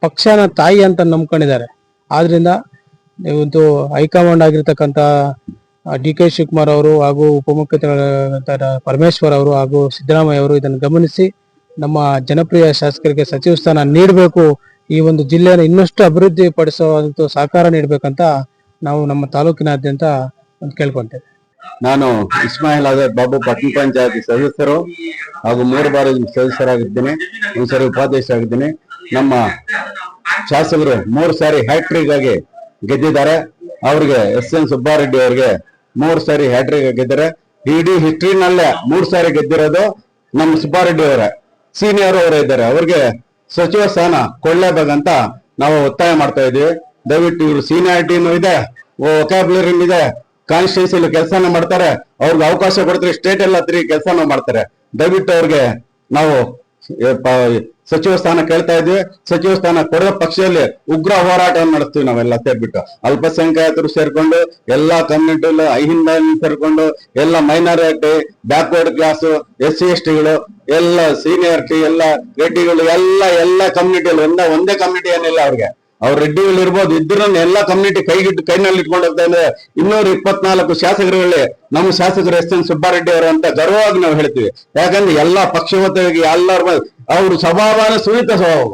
ಪಕ್ಷನ ತಾಯಿ ಅಂತ ನಂಬ್ಕೊಂಡಿದ್ದಾರೆ. ಆದ್ರಿಂದ ಇವತ್ತು ಹೈಕಮಾಂಡ್ ಆಗಿರ್ತಕ್ಕಂಥ ಡಿ.ಕೆ. ಶಿವಕುಮಾರ್ ಅವರು ಹಾಗೂ ಉಪಮುಖ್ಯಮಂತ್ರಿ ಪರಮೇಶ್ವರ್ ಅವರು ಹಾಗೂ ಸಿದ್ದರಾಮಯ್ಯ ಅವರು ಇದನ್ನು ಗಮನಿಸಿ ನಮ್ಮ ಜನಪ್ರಿಯ ಶಾಸಕರಿಗೆ ಸಚಿವ ಸ್ಥಾನ ನೀಡಬೇಕು, ಈ ಒಂದು ಜಿಲ್ಲೆಯನ್ನು ಇನ್ನಷ್ಟು ಅಭಿವೃದ್ಧಿ ಪಡಿಸುವಂತ ಸಹಕಾರ ನೀಡಬೇಕಂತ ನಾವು ನಮ್ಮ ತಾಲೂಕಿನಾದ್ಯಂತ ಕೇಳ್ಕೊಂತೇವೆ. ನಾನು ಇಸ್ಮಾಯಿಲ್ ಆಜಾದ್ ಬಾಬು ಪಟ್ಟಣ ಪಂಚಾಯತಿ ಸದಸ್ಯರು ಹಾಗೂ 3 ಬಾರಿ ಸದಸ್ಯರಾಗಿದ್ದೇನೆ, 1 ಸಾರಿ ಉಪಾಧ್ಯಕ್ಷರಾಗಿದ್ದೇನೆ. ನಮ್ಮ ಶಾಸಕರು 3 ಸಾರಿ ಹ್ಯಾಟ್ರಿಕ್ ಆಗಿ ಗೆದ್ದಿದ್ದಾರೆ. ಅವ್ರಿಗೆ SN ಸುಬ್ಬಾರೆಡ್ಡಿ ಅವ್ರಿಗೆ 3 ಸಾರಿ ಹ್ಯಾಟ್ರಿಕ್ ಗೆದ್ದರೆ ಇಡೀ ಹಿಸ್ಟ್ರಿನಲ್ಲೇ 3 ಸಾರಿ ಗೆದ್ದಿರೋದು ನಮ್ಮ ಸುಬ್ಬಾರೆಡ್ಡಿ ಅವರೇ. ಸೀನಿಯರ್ ಅವರೇ ಇದ್ದಾರೆ, ಅವ್ರಿಗೆ ಸಚಿವ ಸ್ಥಾನ ಕೊಳ್ಳೇಬೇಕಂತ ನಾವು ಒತ್ತಾಯ ಮಾಡ್ತಾ ಇದೀವಿ. ದಯವಿಟ್ಟು ಇವರು ಸೀನಿಯಾರಿಟಿನೂ ಇದೆ, ವೊಕ್ಯಾಬ್ಯುಲರಿ ಇದೆ, ಕಾನ್ಸ್ಟಿಟ್ಯೂನ್ಸಿಲಿ ಕೆಲಸನ ಮಾಡ್ತಾರೆ. ಅವ್ರಿಗೆ ಅವಕಾಶ ಕೊಡ್ತಾರೆ, ಸ್ಟೇಟ್ ಎಲ್ಲ ಕೆಲಸನ ಮಾಡ್ತಾರೆ. ದಯವಿಟ್ಟು ಅವ್ರಿಗೆ ನಾವು ಸಚಿವ ಸ್ಥಾನ ಕೇಳ್ತಾ ಇದ್ವಿ. ಸಚಿವ ಸ್ಥಾನ ಕೊಡೋ ಪಕ್ಷದಲ್ಲಿ ಉಗ್ರ ಹೋರಾಟವನ್ನು ನಡೆಸ್ತೀವಿ ನಾವೆಲ್ಲ ಸೇರ್ಬಿಟ್ಟು. ಅಲ್ಪಸಂಖ್ಯಾತರು ಸೇರ್ಕೊಂಡು, ಎಲ್ಲಾ ಕಮ್ಯುನಿಟಿ, ಅಹಿಂದ ಸೇರ್ಕೊಂಡು, ಎಲ್ಲ ಮೈನಾರಿಟಿ, ಬ್ಯಾಕ್ವರ್ಡ್ ಕ್ಲಾಸ್, SC STಗಳು, ಎಲ್ಲ ಸೀನಿಯರಿಟಿ, ಎಲ್ಲ ರೆಡ್ಡಿಗಳು, ಎಲ್ಲ ಕಮ್ಯುನಿಟಿಯಲ್ಲಿ ಒಂದೇ ಕಮ್ಯುನಿಟಿ ಏನಿಲ್ಲ ಅವ್ರಿಗೆ. ಅವ್ರ ರೆಡ್ಡಿಗಳು ಇರ್ಬೋದು, ಇದ್ರೂ ಎಲ್ಲ ಕಮ್ಯುನಿಟಿ ಕೈನಲ್ಲಿ ಇಟ್ಕೊಂಡು ಹೋಗ್ತಾ ಇದ್ದಾರೆ. 224 ಶಾಸಕರುಗಳಲ್ಲಿ ನಮ್ಮ ಶಾಸಕರು SN ಸುಬ್ಬಾರೆಡ್ಡಿ ಅವರು ಅಂತ ಗರ್ವವಾಗಿ ನಾವು ಹೇಳ್ತೀವಿ. ಯಾಕಂದ್ರೆ ಎಲ್ಲಾ ಪಕ್ಷವತ್ತಾಗಿ ಎಲ್ಲರ ಅವ್ರ ಸ್ವಭಾವನ ಸುನೀತ ಸ್ವಭಾವ,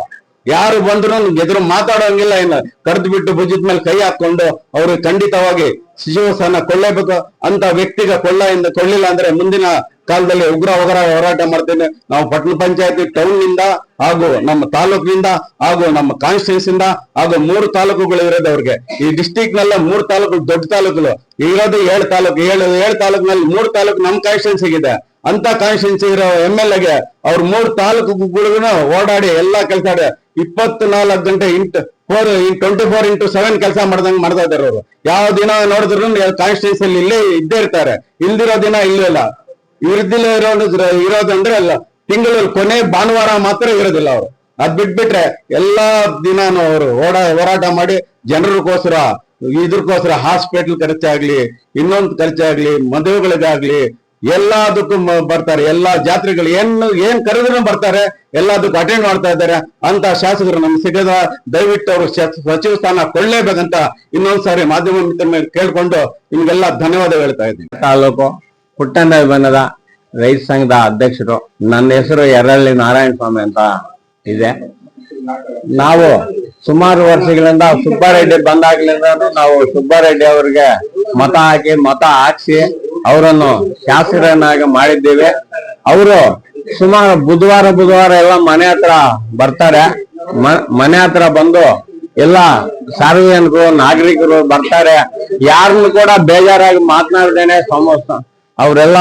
ಯಾರು ಬಂದ್ರು ಎದುರು ಮಾತಾಡೋಂಗಿಲ್ಲ, ಇಲ್ಲ ಕರೆದು ಬಿಟ್ಟು ಭುಜದ ಮೇಲೆ ಕೈ ಹಾಕೊಂಡು ಅವ್ರಿಗೆ ಖಂಡಿತವಾಗಿ ಸಚಿವ ಸ್ಥಾನ ಕೊಳ್ಳೇಬೇಕು ಅಂತ ವ್ಯಕ್ತಿಗೆ ಕೊಳ್ಳಿಲ್ಲ ಅಂದ್ರೆ ಮುಂದಿನ ಕಾಲದಲ್ಲಿ ಉಗ್ರ ಹೋರಾಟ ಮಾಡ್ತೇನೆ. ನಾವು ಪಟ್ಟಣ ಪಂಚಾಯತಿ ಟೌನ್ ನಿಂದ ಹಾಗೂ ನಮ್ಮ ತಾಲೂಕಿನಿಂದ ಹಾಗೂ ನಮ್ಮ ಕಾನ್ಸ್ಟಿಟ್ಯೂನ್ಸಿಂದ ಹಾಗೂ 3 ತಾಲೂಕುಗಳು ಇರೋದು ಅವ್ರಿಗೆ. ಈ ಡಿಸ್ಟಿಕ್ ನಲ್ಲ 3 ತಾಲೂಕು ದೊಡ್ಡ ತಾಲೂಕುಗಳು ಇರೋದು 7 ತಾಲೂಕು. 7 ತಾಲೂಕಿನಲ್ಲಿ 3 ತಾಲೂಕು ನಮ್ಮ ಕಾನ್ಸ್ಟಿಟ್ಯೂನ್ಸಿಗಿದೆ. ಅಂತ ಕಾನ್ಸ್ಟಿಟ್ಯೂನ್ಸಿ ಇರೋ MLAಗೆ ಅವ್ರು 3 ತಾಲೂಕುಗಳಿಗೂ ಓಡಾಡಿ ಎಲ್ಲಾ ಕೆಲಸ 24 ಗಂಟೆ 24x7 ಕೆಲಸ ಮಾಡ್ತಾ ಇದ್ದಾರೆ ಅವರು. ಯಾವ ದಿನ ನೋಡಿದ್ರು ಕಾನ್ಸ್ಟಿಟ್ಯೂನ್ಸಿ ಇಲ್ಲೇ ಇದ್ದೇ ಇರ್ತಾರೆ, ಇಲ್ದಿರೋ ದಿನ ಇಲ್ಲೂ ಇಲ್ಲ. ಇರ್ದಿಲ್ಲ ಇರೋದಂದ್ರೆ ಅಲ್ಲ, ತಿಂಗಳಲ್ಲಿ ಕೊನೆ ಭಾನುವಾರ ಮಾತ್ರ ಇರೋದಿಲ್ಲ ಅವರು. ಅದ್ ಬಿಟ್ಬಿಟ್ರೆ ಎಲ್ಲಾ ದಿನಾನು ಅವರು ಹೋರಾಟ ಮಾಡಿ ಜನರಿಗೋಸ್ಕರ ಇದ್ರಕೋಸ್ಕರ ಹಾಸ್ಪಿಟಲ್ ಖರ್ಚಾಗ್ಲಿ, ಇನ್ನೊಂದು ಖರ್ಚಾಗ್ಲಿ, ಮದುವೆಗಳಿಗಾಗ್ಲಿ ಎಲ್ಲದಕ್ಕೂ ಬರ್ತಾರೆ. ಎಲ್ಲಾ ಜಾತ್ರೆಗಳು ಏನ್ ಕರೆದ್ರು ಬರ್ತಾರೆ, ಎಲ್ಲದಕ್ಕೂ ಅಟೆಂಡ್ ಮಾಡ್ತಾ ಇದ್ದಾರೆ. ಅಂತ ಶಾಸಕರು ನಮ್ಗೆ ಸಿಗದ, ದಯವಿಟ್ಟು ಅವರು ಸಚಿವ ಸ್ಥಾನ ಕೊಳ್ಳೇಬೇಕಂತ ಇನ್ನೊಂದ್ಸಾರಿ ಮಾಧ್ಯಮ ಮಿತ್ರ ಕೇಳ್ಕೊಂಡು ನಿಮ್ಗೆಲ್ಲ ಧನ್ಯವಾದ ಹೇಳ್ತಾ ಇದ್ದೀನಿ. ತಾಲೂಕು ಪುಟ್ಟಣ್ಣ ಬಣ್ಣದ ರೈತ ಸಂಘದ ಅಧ್ಯಕ್ಷರು. ನನ್ನ ಹೆಸರು ಯರಳ್ಳಿ ನಾರಾಯಣ ಸ್ವಾಮಿ ಅಂತ ಇದೆ. ನಾವು ಸುಮಾರು ವರ್ಷಗಳಿಂದ ಸುಬ್ಬಾರೆಡ್ಡಿ ಬಂದಾಗ್ಲಿಂದ ನಾವು ಸುಬ್ಬಾರೆಡ್ಡಿ ಅವರಿಗೆ ಮತ ಹಾಕಿಸಿ ಅವರನ್ನು ಶಾಸಕರನ್ನಾಗಿ ಮಾಡಿದ್ದೇವೆ. ಅವರು ಸುಮಾರು ಬುಧವಾರ ಎಲ್ಲ ಮನೆ ಹತ್ರ ಬರ್ತಾರೆ. ಮನೆ ಹತ್ರ ಬಂದು ಎಲ್ಲ ಸಾರ್ವಜನಿಕರು ನಾಗರಿಕರು ಬರ್ತಾರೆ. ಯಾರನ್ನು ಕೂಡ ಬೇಜಾರಾಗಿ ಮಾತನಾಡ್ದೇನೆ ಅವರೆಲ್ಲ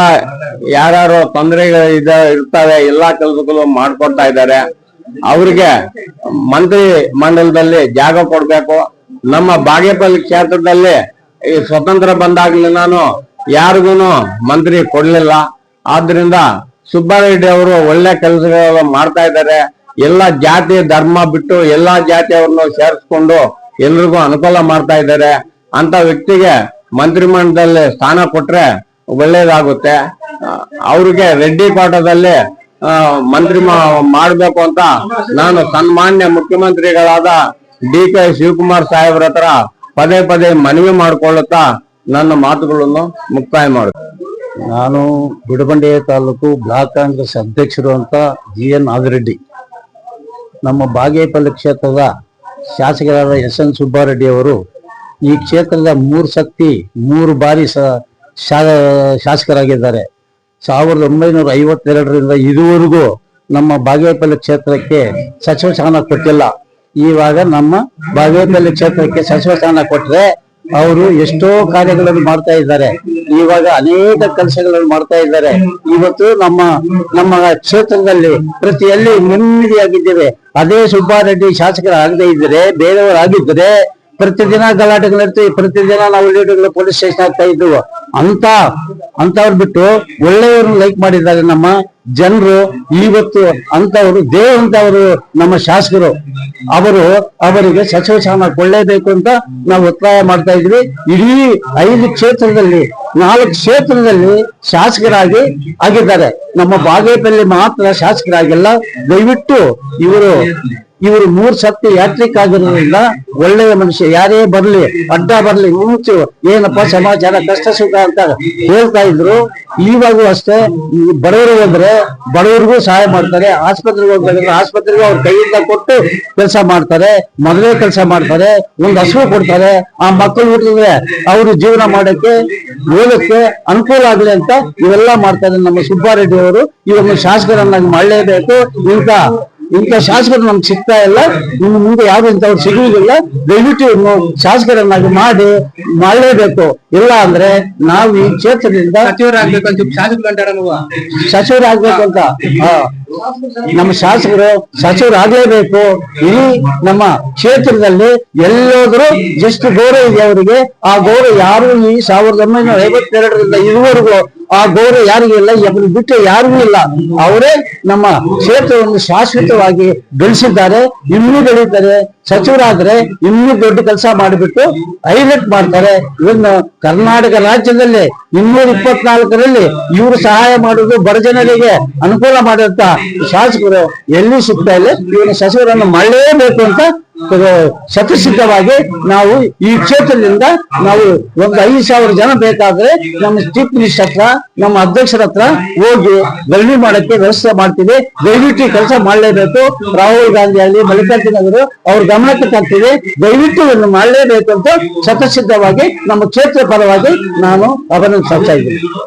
ಯಾರು ತೊಂದರೆಗಳು ಇರ್ತವೆ ಎಲ್ಲಾ ಕೆಲಸಗಳು ಮಾಡ್ಕೊಡ್ತಾ ಇದ್ದಾರೆ. ಅವ್ರಿಗೆ ಮಂತ್ರಿ ಮಂಡಲದಲ್ಲಿ ಜಾಗ ಕೊಡ್ಬೇಕು. ನಮ್ಮ ಬಾಗೇಪಲ್ಲಿ ಕ್ಷೇತ್ರದಲ್ಲಿ ಈ ಸ್ವತಂತ್ರ ಬಂದಾಗ್ಲಿ ನಾನು ಯಾರಿಗೂ ಮಂತ್ರಿ ಕೊಡ್ಲಿಲ್ಲ. ಆದ್ರಿಂದ ಸುಬ್ಬಾರೆಡ್ಡಿ ಅವರು ಒಳ್ಳೆ ಕೆಲಸಗಳು ಮಾಡ್ತಾ ಇದ್ದಾರೆ. ಎಲ್ಲಾ ಜಾತಿ ಧರ್ಮ ಬಿಟ್ಟು ಎಲ್ಲಾ ಜಾತಿಯವ್ರನ್ನು ಸೇರಿಸ್ಕೊಂಡು ಎಲ್ರಿಗೂ ಅನುಕೂಲ ಮಾಡ್ತಾ ಇದ್ದಾರೆ. ಅಂತ ವ್ಯಕ್ತಿಗೆ ಮಂತ್ರಿಮಂಡಲದಲ್ಲಿ ಸ್ಥಾನ ಕೊಟ್ರೆ ಒಳ್ಳೇದಾಗುತ್ತೆ. ಅವ್ರಿಗೆ ರೆಡ್ಡಿ ಕೋಟದಲ್ಲಿ ಮಂತ್ರಿ ಮಾಡ್ಬೇಕು ಅಂತ ನಾನು ಸನ್ಮಾನ್ಯ ಮುಖ್ಯಮಂತ್ರಿಗಳಾದ DK ಶಿವಕುಮಾರ್ ಸಾಹೇಬ್ರ ಹತ್ರ ಪದೇ ಮನವಿ ಮಾಡ್ಕೊಳ್ಳುತ್ತಾ ನನ್ನ ಮಾತುಗಳನ್ನು ಮುಕ್ತಾಯ ಮಾಡುತ್ತೇನೆ. ನಾನು ಗುಡಿಬಂಡೆ ತಾಲೂಕು ಬ್ಲಾಕ್ ಕಾಂಗ್ರೆಸ್ ಅಧ್ಯಕ್ಷರು ಅಂತ GN ನಾಗರೆಡ್ಡಿ. ನಮ್ಮ ಬಾಗೇಪಲ್ಲಿ ಕ್ಷೇತ್ರದ ಶಾಸಕರಾದ SN ಸುಬ್ಬಾರೆಡ್ಡಿ ಅವರು ಈ ಕ್ಷೇತ್ರದ 3 ಬಾರಿ ಶಾಸಕರಾಗಿದ್ದಾರೆ. 1952ರಿಂದ ಇದುವರೆಗೂ ನಮ್ಮ ಬಾಗೇಪಲ್ಲಿ ಕ್ಷೇತ್ರಕ್ಕೆ ಸಚಿವ ಸ್ಥಾನ ಕೊಟ್ಟಿಲ್ಲ. ಇವಾಗ ನಮ್ಮ ಬಾಗೇಪಲ್ಲಿ ಕ್ಷೇತ್ರಕ್ಕೆ ಸಚಿವ ಸ್ಥಾನ ಕೊಟ್ರೆ ಅವರು ಎಷ್ಟೋ ಕಾರ್ಯಗಳನ್ನು ಮಾಡ್ತಾ ಇದ್ದಾರೆ. ಇವಾಗ ಅನೇಕ ಕೆಲಸಗಳನ್ನು ಮಾಡ್ತಾ ಇದ್ದಾರೆ. ಇವತ್ತು ನಮ್ಮ ಕ್ಷೇತ್ರದಲ್ಲಿ ಪ್ರತಿಯಲ್ಲಿ ನೆಮ್ಮದಿಯಾಗಿದ್ದೇವೆ. ಅದೇ ಸುಬ್ಬಾರೆಡ್ಡಿ ಶಾಸಕರಾಗದೇ ಇದ್ರೆ, ಬೇರೆಯವರಾಗಿದ್ರೆ ಪ್ರತಿದಿನ ಗಲಾಟೆಗಳಿರ್ತೀವಿ, ಪ್ರತಿದಿನ ನಾವು ಲೀಡರ್ಗಳು ಪೊಲೀಸ್ ಸ್ಟೇಷನ್ ಆಗ್ತಾ ಇದ್ವು. ಅಂತವ್ರು ಬಿಟ್ಟು ಒಳ್ಳೆಯವ್ರನ್ನ ಲೈಕ್ ಮಾಡಿದ್ದಾರೆ ನಮ್ಮ ಜನರು. ಇವತ್ತು ಅಂತವರು ದೇವಂತವರು ನಮ್ಮ ಶಾಸಕರು, ಅವರಿಗೆ ಸಚಿವ ಸ್ಥಾನ ಕೊಳ್ಳೇಬೇಕು ಅಂತ ನಾವು ಒತ್ತಾಯ ಮಾಡ್ತಾ ಇದ್ವಿ. ಇಡೀ 5 ಕ್ಷೇತ್ರದಲ್ಲಿ 4 ಕ್ಷೇತ್ರದಲ್ಲಿ ಶಾಸಕರಾಗಿ ಆಗಿದ್ದಾರೆ. ನಮ್ಮ ಬಾಗೇಪಲ್ಲಿ ಮಾತ್ರ ಶಾಸಕರಾಗಿಲ್ಲ. ದಯವಿಟ್ಟು ಇವರು 3 ಸತಿ ಹ್ಯಾಟ್ರಿಕ್ ಆಗಿರೋದ್ರಿಂದ ಒಳ್ಳೆಯ ಮನುಷ್ಯ. ಯಾರೇ ಬರ್ಲಿ, ಅಡ್ಡ ಬರ್ಲಿ, ಮುಂಚೆ ಏನಪ್ಪಾ ಸಮಾಚಾರ, ಕಷ್ಟ ಸುಖ ಅಂತ ಹೇಳ್ತಾ ಇದ್ರು. ಇವಾಗೂ ಅಷ್ಟೇ, ಬಡವರು ಹೋದ್ರೆ ಬಡವರಿಗೂ ಸಹಾಯ ಮಾಡ್ತಾರೆ. ಆಸ್ಪತ್ರೆಗೆ ಹೋಗ್ಬೇಕಾದ್ರೆ ಆಸ್ಪತ್ರೆಗೆ ಅವ್ರ ಕೈಯಿಂದ ಕೊಟ್ಟು ಕೆಲಸ ಮಾಡ್ತಾರೆ, ಮೊದಲೇ ಕೆಲಸ ಮಾಡ್ತಾರೆ, ಒಂದು ಹಸು ಕೊಡ್ತಾರೆ. ಆ ಮಕ್ಕಳು ಹುಟ್ಟಿದ್ರೆ ಅವರು ಜೀವನ ಮಾಡಕ್ಕೆ ಓದಕ್ಕೆ ಅನುಕೂಲ ಆಗ್ಲಿ ಅಂತ ಇವೆಲ್ಲ ಮಾಡ್ತಾರೆ ನಮ್ಮ ಸುಬ್ಬಾರೆಡ್ಡಿ ಅವರು. ಇವನ್ನು ಶಾಸಕರನ್ನಾಗಿ ಮಾಡಲೇಬೇಕು. ಇಂಥ ಶಾಸಕರು ನಮ್ಗೆ ಸಿಗ್ತಾ ಇಲ್ಲ, ಇನ್ನು ಮುಂದೆ ಯಾರು ಇಂಥವ್ರು ಸಿಗುವುದಿಲ್ಲ. ದಯವಿಟ್ಟು ಇನ್ನು ಶಾಸಕರನ್ನಾಗಿ ಮಾಡಲೇಬೇಕು. ಇಲ್ಲ ಅಂದ್ರೆ ನಾವು ಈ ಕ್ಷೇತ್ರದಿಂದ ಸಚಿವರಾಗ್ಬೇಕು ಅಂತ ನಮ್ಮ ಶಾಸಕರು ಸಚಿವರಾಗಲೇಬೇಕು. ಈ ನಮ್ಮ ಕ್ಷೇತ್ರದಲ್ಲಿ ಎಲ್ಲೋದ್ರು ಎಷ್ಟು ಗೌರವ ಇದೆ ಅವರಿಗೆ. ಆ ಗೌರವ ಯಾರು ಈ 1952ರಿಂದ ಇದುವರೆಗೂ ಆ ಗೌರವ ಯಾರಿಗೂ ಇಲ್ಲ. ಅದನ್ನು ಬಿಟ್ಟು ಯಾರಿಗೂ ಇಲ್ಲ. ಅವರೇ ನಮ್ಮ ಕ್ಷೇತ್ರವನ್ನು ಶಾಶ್ವತವಾಗಿ ಬೆಳೆಸಿದ್ದಾರೆ, ಇನ್ನೂ ಬೆಳೀತಾರೆ. ಸಚಿವರಾದ್ರೆ ಇನ್ನೂ ದೊಡ್ಡ ಕೆಲಸ ಮಾಡಿಬಿಟ್ಟು ಹೈಲೈಟ್ ಮಾಡ್ತಾರೆ. ಇದನ್ನು ಕರ್ನಾಟಕ ರಾಜ್ಯದಲ್ಲಿ 224ರಲ್ಲಿ ಇವರು ಸಹಾಯ ಮಾಡುವುದು ಬಡ ಜನರಿಗೆ ಅನುಕೂಲ ಮಾಡುವಂತ ಶಾಸಕರು ಎಲ್ಲಿ ಸಿಗ್ತಾ ಇಲ್ಲ. ಇವನು ಸಚಿವರನ್ನು ಮಾಡಲೇಬೇಕು ಅಂತ ಶತಸಿದ್ಧವಾಗಿ ನಾವು ಈ ಕ್ಷೇತ್ರದಿಂದ ನಾವು ಒಂದು 5,000 ಜನ ಬೇಕಾದ್ರೆ ನಮ್ಮ ಚೀಫ್ ಮಿನಿಸ್ಟರ್ ಹತ್ರ ನಮ್ಮ ಅಧ್ಯಕ್ಷರ ಹತ್ರ ಹೋಗಿ ಧರಣಿ ಮಾಡಕ್ಕೆ ವ್ಯವಸ್ಥೆ ಮಾಡ್ತೀವಿ. ದಯವಿಟ್ಟು ಕೆಲಸ ಮಾಡಲೇಬೇಕು. ರಾಹುಲ್ ಗಾಂಧಿ ಆಗಲಿ ಮಲ್ಲಿಕಾರ್ಜುನ ಅವರು ಅವ್ರ ಗಮನಕ್ಕೆ ತರ್ತೀವಿ. ದಯವಿಟ್ಟು ಇದನ್ನು ಮಾಡಲೇಬೇಕು ಅಂತ ಶತಸಿದ್ಧವಾಗಿ ನಮ್ಮ ಕ್ಷೇತ್ರ ಪರವಾಗಿ ನಾನು ಅಭಿನಂದಿಸ್ತಾ ಇದ್ದೀನಿ.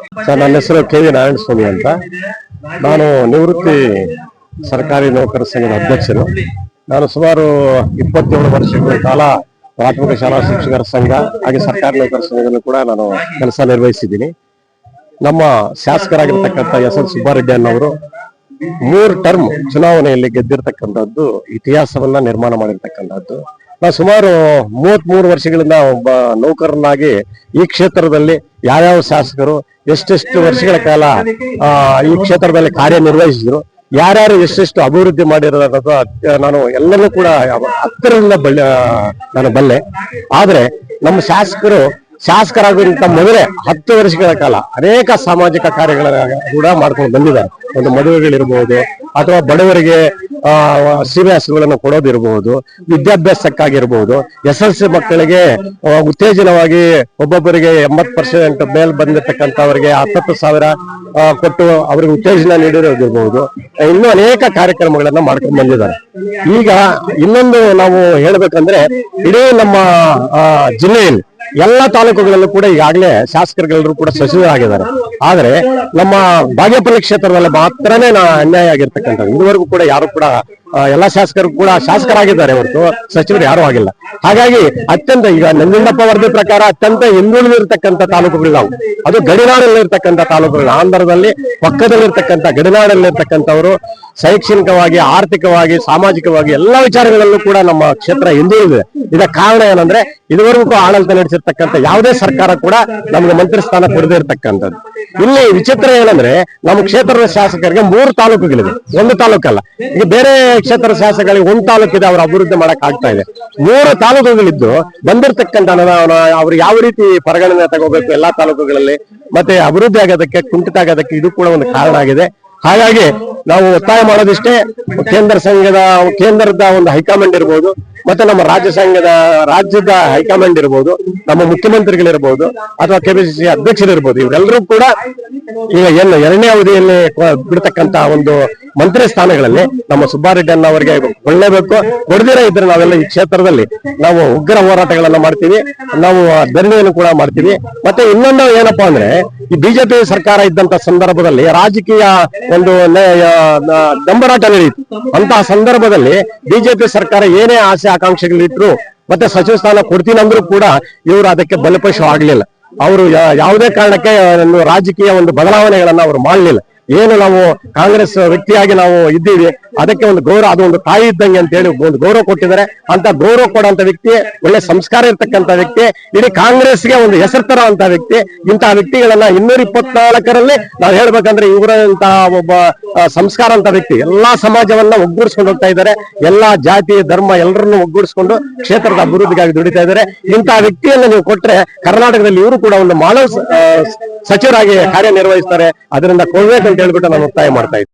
ಸರ್, ನನ್ನ ಹೆಸರು ಕೆ ವಿ ನಾರಾಯಣ ಸ್ವಾಮಿ ಅಂತ. ನಾನು ನಿವೃತ್ತಿ ಸರ್ಕಾರಿ ನೌಕರ ಸಂಘದ ಅಧ್ಯಕ್ಷರು. ನಾನು ಸುಮಾರು 27 ವರ್ಷಗಳ ಕಾಲ ಪ್ರಾಥಮಿಕ ಶಾಲಾ ಶಿಕ್ಷಕರ ಸಂಘ ಹಾಗೆ ಸರ್ಕಾರಿ ನೌಕರ ಸಂಘದಲ್ಲೂ ಕೂಡ ನಾನು ಕೆಲಸ ನಿರ್ವಹಿಸಿದ್ದೀನಿ. ನಮ್ಮ ಶಾಸಕರಾಗಿರ್ತಕ್ಕಂಥ ಎಸ್.ಎನ್. ಸುಬ್ಬಾರೆಡ್ಡಿ ಅನ್ನೋರು 3 ಟರ್ಮ್ ಚುನಾವಣೆಯಲ್ಲಿ ಗೆದ್ದಿರ್ತಕ್ಕಂಥದ್ದು ಇತಿಹಾಸವನ್ನ ನಿರ್ಮಾಣ ಮಾಡಿರ್ತಕ್ಕಂಥದ್ದು. ನಾವು ಸುಮಾರು 33 ವರ್ಷಗಳಿಂದ ಒಬ್ಬ ನೌಕರನಾಗಿ ಈ ಕ್ಷೇತ್ರದಲ್ಲಿ ಯಾವ್ಯಾವ ಶಾಸಕರು ಎಷ್ಟೆಷ್ಟು ವರ್ಷಗಳ ಕಾಲ ಈ ಕ್ಷೇತ್ರದಲ್ಲಿ ಕಾರ್ಯನಿರ್ವಹಿಸಿದ್ರು, ಯಾರ್ಯಾರು ಎಷ್ಟೆಷ್ಟು ಅಭಿವೃದ್ಧಿ ಮಾಡಿರೋದು ನಾನು ಎಲ್ಲನೂ ಕೂಡ ಹತ್ತಿರದಿಂದ ನಾನು ಬಲ್ಲೆ. ಆದ್ರೆ ನಮ್ಮ ಶಾಸಕರಾಗೋದ್ರಿಂದ ಮೊದಲೇ 10 ವರ್ಷಗಳ ಕಾಲ ಅನೇಕ ಸಾಮಾಜಿಕ ಕಾರ್ಯಗಳನ್ನ ಕೂಡ ಮಾಡ್ಕೊಂಡು ಬಂದಿದ್ದಾರೆ. ಒಂದು ಮದುವೆಗಳಿರ್ಬಹುದು ಅಥವಾ ಬಡವರಿಗೆ ಸೀಮೆಹಸುಗಳನ್ನು ಕೊಡೋದಿರಬಹುದು, ವಿದ್ಯಾಭ್ಯಾಸಕ್ಕಾಗಿರ್ಬಹುದು, SSLC ಮಕ್ಕಳಿಗೆ ಉತ್ತೇಜನವಾಗಿ ಒಬ್ಬೊಬ್ಬರಿಗೆ 80% ಮೇಲ್ ಬಂದಿರತಕ್ಕಂಥವರಿಗೆ 10,000 ಕೊಟ್ಟು ಅವರಿಗೆ ಉತ್ತೇಜನ ನೀಡಿರೋದಿರ್ಬಹುದು. ಇನ್ನೂ ಅನೇಕ ಕಾರ್ಯಕ್ರಮಗಳನ್ನ ಮಾಡ್ಕೊಂಡು ಬಂದಿದ್ದಾರೆ. ಈಗ ಇನ್ನೊಂದು ನಾವು ಹೇಳ್ಬೇಕಂದ್ರೆ ಇಡೀ ನಮ್ಮ ಜಿಲ್ಲೆಯಲ್ಲಿ ಎಲ್ಲ ತಾಲೂಕುಗಳಲ್ಲೂ ಕೂಡ ಈಗಾಗಲೇ ಶಾಸಕರುಗಳೆಲ್ಲರೂ ಕೂಡ ಸಚಿವರಾಗಿದ್ದಾರೆ. ಆದ್ರೆ ನಮ್ಮ ಬಾಗೇಪಲ್ಲಿ ಕ್ಷೇತ್ರದಲ್ಲಿ ಮಾತ್ರನೇ ಅನ್ಯಾಯ ಆಗಿರ್ತಕ್ಕಂಥದ್ದು. ಇದುವರೆಗೂ ಕೂಡ ಯಾರು ಕೂಡ ಎಲ್ಲಾ ಶಾಸಕರು ಕೂಡ ಶಾಸಕರಾಗಿದ್ದಾರೆ ಹೊರತು ಸಚಿವರು ಯಾರು ಆಗಿಲ್ಲ. ಹಾಗಾಗಿ ಅತ್ಯಂತ ಈಗ ನಂಜುಂಡಪ್ಪ ವರದಿ ಪ್ರಕಾರ ಅತ್ಯಂತ ಹಿಂದುಳಿದಿರ್ತಕ್ಕಂಥ ತಾಲೂಕುಗಳು ನಾವು, ಅದು ಗಡಿನಾಡಲ್ಲಿರ್ತಕ್ಕಂಥ ತಾಲೂಕುಗಳು. ಆಂಧ್ರದಲ್ಲಿ ಪಕ್ಕದಲ್ಲಿರ್ತಕ್ಕಂಥ ಗಡಿನಾಡಲ್ಲಿರ್ತಕ್ಕಂಥವರು ಶೈಕ್ಷಣಿಕವಾಗಿ, ಆರ್ಥಿಕವಾಗಿ, ಸಾಮಾಜಿಕವಾಗಿ ಎಲ್ಲ ವಿಚಾರಗಳಲ್ಲೂ ಕೂಡ ನಮ್ಮ ಕ್ಷೇತ್ರ ಹಿಂದುಳಿದಿದೆ. ಇದಕ್ಕೆ ಕಾರಣ ಏನಂದ್ರೆ ಇದುವರೆಗೂ ಆಡಳಿತ ನಡೆಸಿರ್ತಕ್ಕಂಥ ಯಾವುದೇ ಸರ್ಕಾರ ಕೂಡ ನಮ್ಗೆ ಮಂತ್ರಿ ಸ್ಥಾನ ಕೊಡದೇ ಇರ್ತಕ್ಕಂಥದ್ದು. ಇಲ್ಲಿ ವಿಚಿತ್ರ ಏನಂದ್ರೆ ನಮ್ಮ ಕ್ಷೇತ್ರದ ಶಾಸಕರಿಗೆ 3 ತಾಲೂಕುಗಳಿದೆ, ಒಂದು ತಾಲೂಕಲ್ಲ. ಈಗ ಬೇರೆ ಕ್ಷೇತ್ರ ಶಾಸಕರಿಗೆ 1 ತಾಲೂಕಿದೆ, ಅವ್ರ ಅಭಿವೃದ್ಧಿ ಮಾಡಕ್ ಆಗ್ತಾ ಇದೆ. 3 ತಾಲೂಕುಗಳಿದ್ದು ಬಂದಿರತಕ್ಕಂಥ ಅವ್ರು ಯಾವ ರೀತಿ ಪರಿಗಣನೆ ತಗೋಬೇಕು ಎಲ್ಲಾ ತಾಲೂಕುಗಳಲ್ಲಿ, ಮತ್ತೆ ಅಭಿವೃದ್ಧಿ ಆಗೋದಕ್ಕೆ ಕುಂಠಿತ ಆಗೋದಕ್ಕೆ ಇದು ಕೂಡ ಒಂದು ಕಾರಣ ಆಗಿದೆ. ಹಾಗಾಗಿ ನಾವು ಒತ್ತಾಯ ಮಾಡೋದಿಷ್ಟೇ, ಕೇಂದ್ರದ ಒಂದು ಹೈಕಮಾಂಡ್ ಇರ್ಬೋದು, ಮತ್ತೆ ನಮ್ಮ ರಾಜ್ಯದ ಹೈಕಮಾಂಡ್ ಇರ್ಬೋದು, ನಮ್ಮ ಮುಖ್ಯಮಂತ್ರಿಗಳಿರ್ಬೋದು ಅಥವಾ ಕೆಪಿಸಿಸಿ ಅಧ್ಯಕ್ಷರಿರ್ಬೋದು, ಇವರೆಲ್ಲರೂ ಕೂಡ ಈಗ ಏನು 2ನೇ ಅವಧಿಯಲ್ಲಿ ಬಿಡ್ತಕ್ಕಂತ ಒಂದು ಮಂತ್ರಿ ಸ್ಥಾನಗಳಲ್ಲಿ ನಮ್ಮ ಸುಬ್ಬಾರೆಡ್ಡಿ ಅಣ್ಣ ಅವರಿಗೆ ಕೊಳ್ಳೇಬೇಕು. ಕೊಡದಿರೇ ಇದ್ರೆ ನಾವೆಲ್ಲ ಈ ಕ್ಷೇತ್ರದಲ್ಲಿ ನಾವು ಉಗ್ರ ಹೋರಾಟಗಳನ್ನ ಮಾಡ್ತೀವಿ, ನಾವು ಧರಣಿಯನ್ನು ಕೂಡ ಮಾಡ್ತೀವಿ. ಮತ್ತೆ ಇನ್ನೊಂದು ಏನಪ್ಪಾ ಅಂದ್ರೆ ಈ ಬಿಜೆಪಿ ಸರ್ಕಾರ ಇದ್ದಂತ ಸಂದರ್ಭದಲ್ಲಿ ರಾಜಕೀಯ ಒಂದು ಡಂಬರಾಟ ನಡೆಯಿತು. ಅಂತಹ ಸಂದರ್ಭದಲ್ಲಿ ಬಿಜೆಪಿ ಸರ್ಕಾರ ಏನೇ ಆಸೆ ಆಕಾಂಕ್ಷೆಗಳಿಟ್ರು ಮತ್ತೆ ಸಚಿವ ಸ್ಥಾನ ಕೊಡ್ತೀನಿ ಅಂದ್ರೂ ಕೂಡ ಇವರು ಅದಕ್ಕೆ ಬಲಿಪಶು ಆಗ್ಲಿಲ್ಲ. ಅವರು ಯಾವುದೇ ಕಾರಣಕ್ಕೆ ರಾಜಕೀಯ ಒಂದು ಬದಲಾವಣೆಗಳನ್ನ ಅವರು ಮಾಡಲಿಲ್ಲ. ಏನು ನಾವು ಕಾಂಗ್ರೆಸ್ ವ್ಯಕ್ತಿಯಾಗಿ ನಾವು ಇದ್ದೀವಿ, ಅದಕ್ಕೆ ಒಂದು ಗೌರವ, ಅದು ಒಂದು ತಾಯಿ ಇದ್ದಂಗೆ ಅಂತ ಹೇಳಿ ಒಂದು ಗೌರವ ಕೊಟ್ಟಿದ್ದಾರೆ. ಅಂತ ಗೌರವ ಕೊಡುವಂತ ವ್ಯಕ್ತಿ, ಒಳ್ಳೆ ಸಂಸ್ಕಾರ ಇರ್ತಕ್ಕಂಥ ವ್ಯಕ್ತಿ, ಇಡೀ ಕಾಂಗ್ರೆಸ್ಗೆ ಒಂದು ಹೆಸರು ತರುವಂತ ವ್ಯಕ್ತಿ. ಇಂತಹ ವ್ಯಕ್ತಿಗಳನ್ನ 224ರಲ್ಲಿ ನಾವು ಹೇಳ್ಬೇಕಂದ್ರೆ ಇವರಂತಹ ಒಬ್ಬ ಸಂಸ್ಕಾರ ಅಂತ ವ್ಯಕ್ತಿ ಎಲ್ಲಾ ಸಮಾಜವನ್ನ ಒಗ್ಗೂಡಿಸ್ಕೊಂಡು ಹೋಗ್ತಾ ಇದ್ದಾರೆ. ಎಲ್ಲಾ ಜಾತಿ ಧರ್ಮ ಎಲ್ಲರನ್ನು ಒಗ್ಗೂಡಿಸ್ಕೊಂಡು ಕ್ಷೇತ್ರದ ಅಭಿವೃದ್ಧಿಗಾಗಿ ದುಡಿತಾ ಇದ್ದಾರೆ. ಇಂತಹ ವ್ಯಕ್ತಿಯನ್ನ ನೀವು ಕೊಟ್ರೆ ಕರ್ನಾಟಕದಲ್ಲಿ ಇವರು ಕೂಡ ಒಂದು ಮಾನವ ಸಚಿವರಾಗಿ ಕಾರ್ಯನಿರ್ವಹಿಸ್ತಾರೆ. ಅದರಿಂದ ಕೊಡ್ಬೇಕಂತ ಹೇಳ್ಬಿಟ್ಟು ನಾನು ಒತ್ತಾಯ ಮಾಡ್ತಾ ಇದ್ದೀನಿ.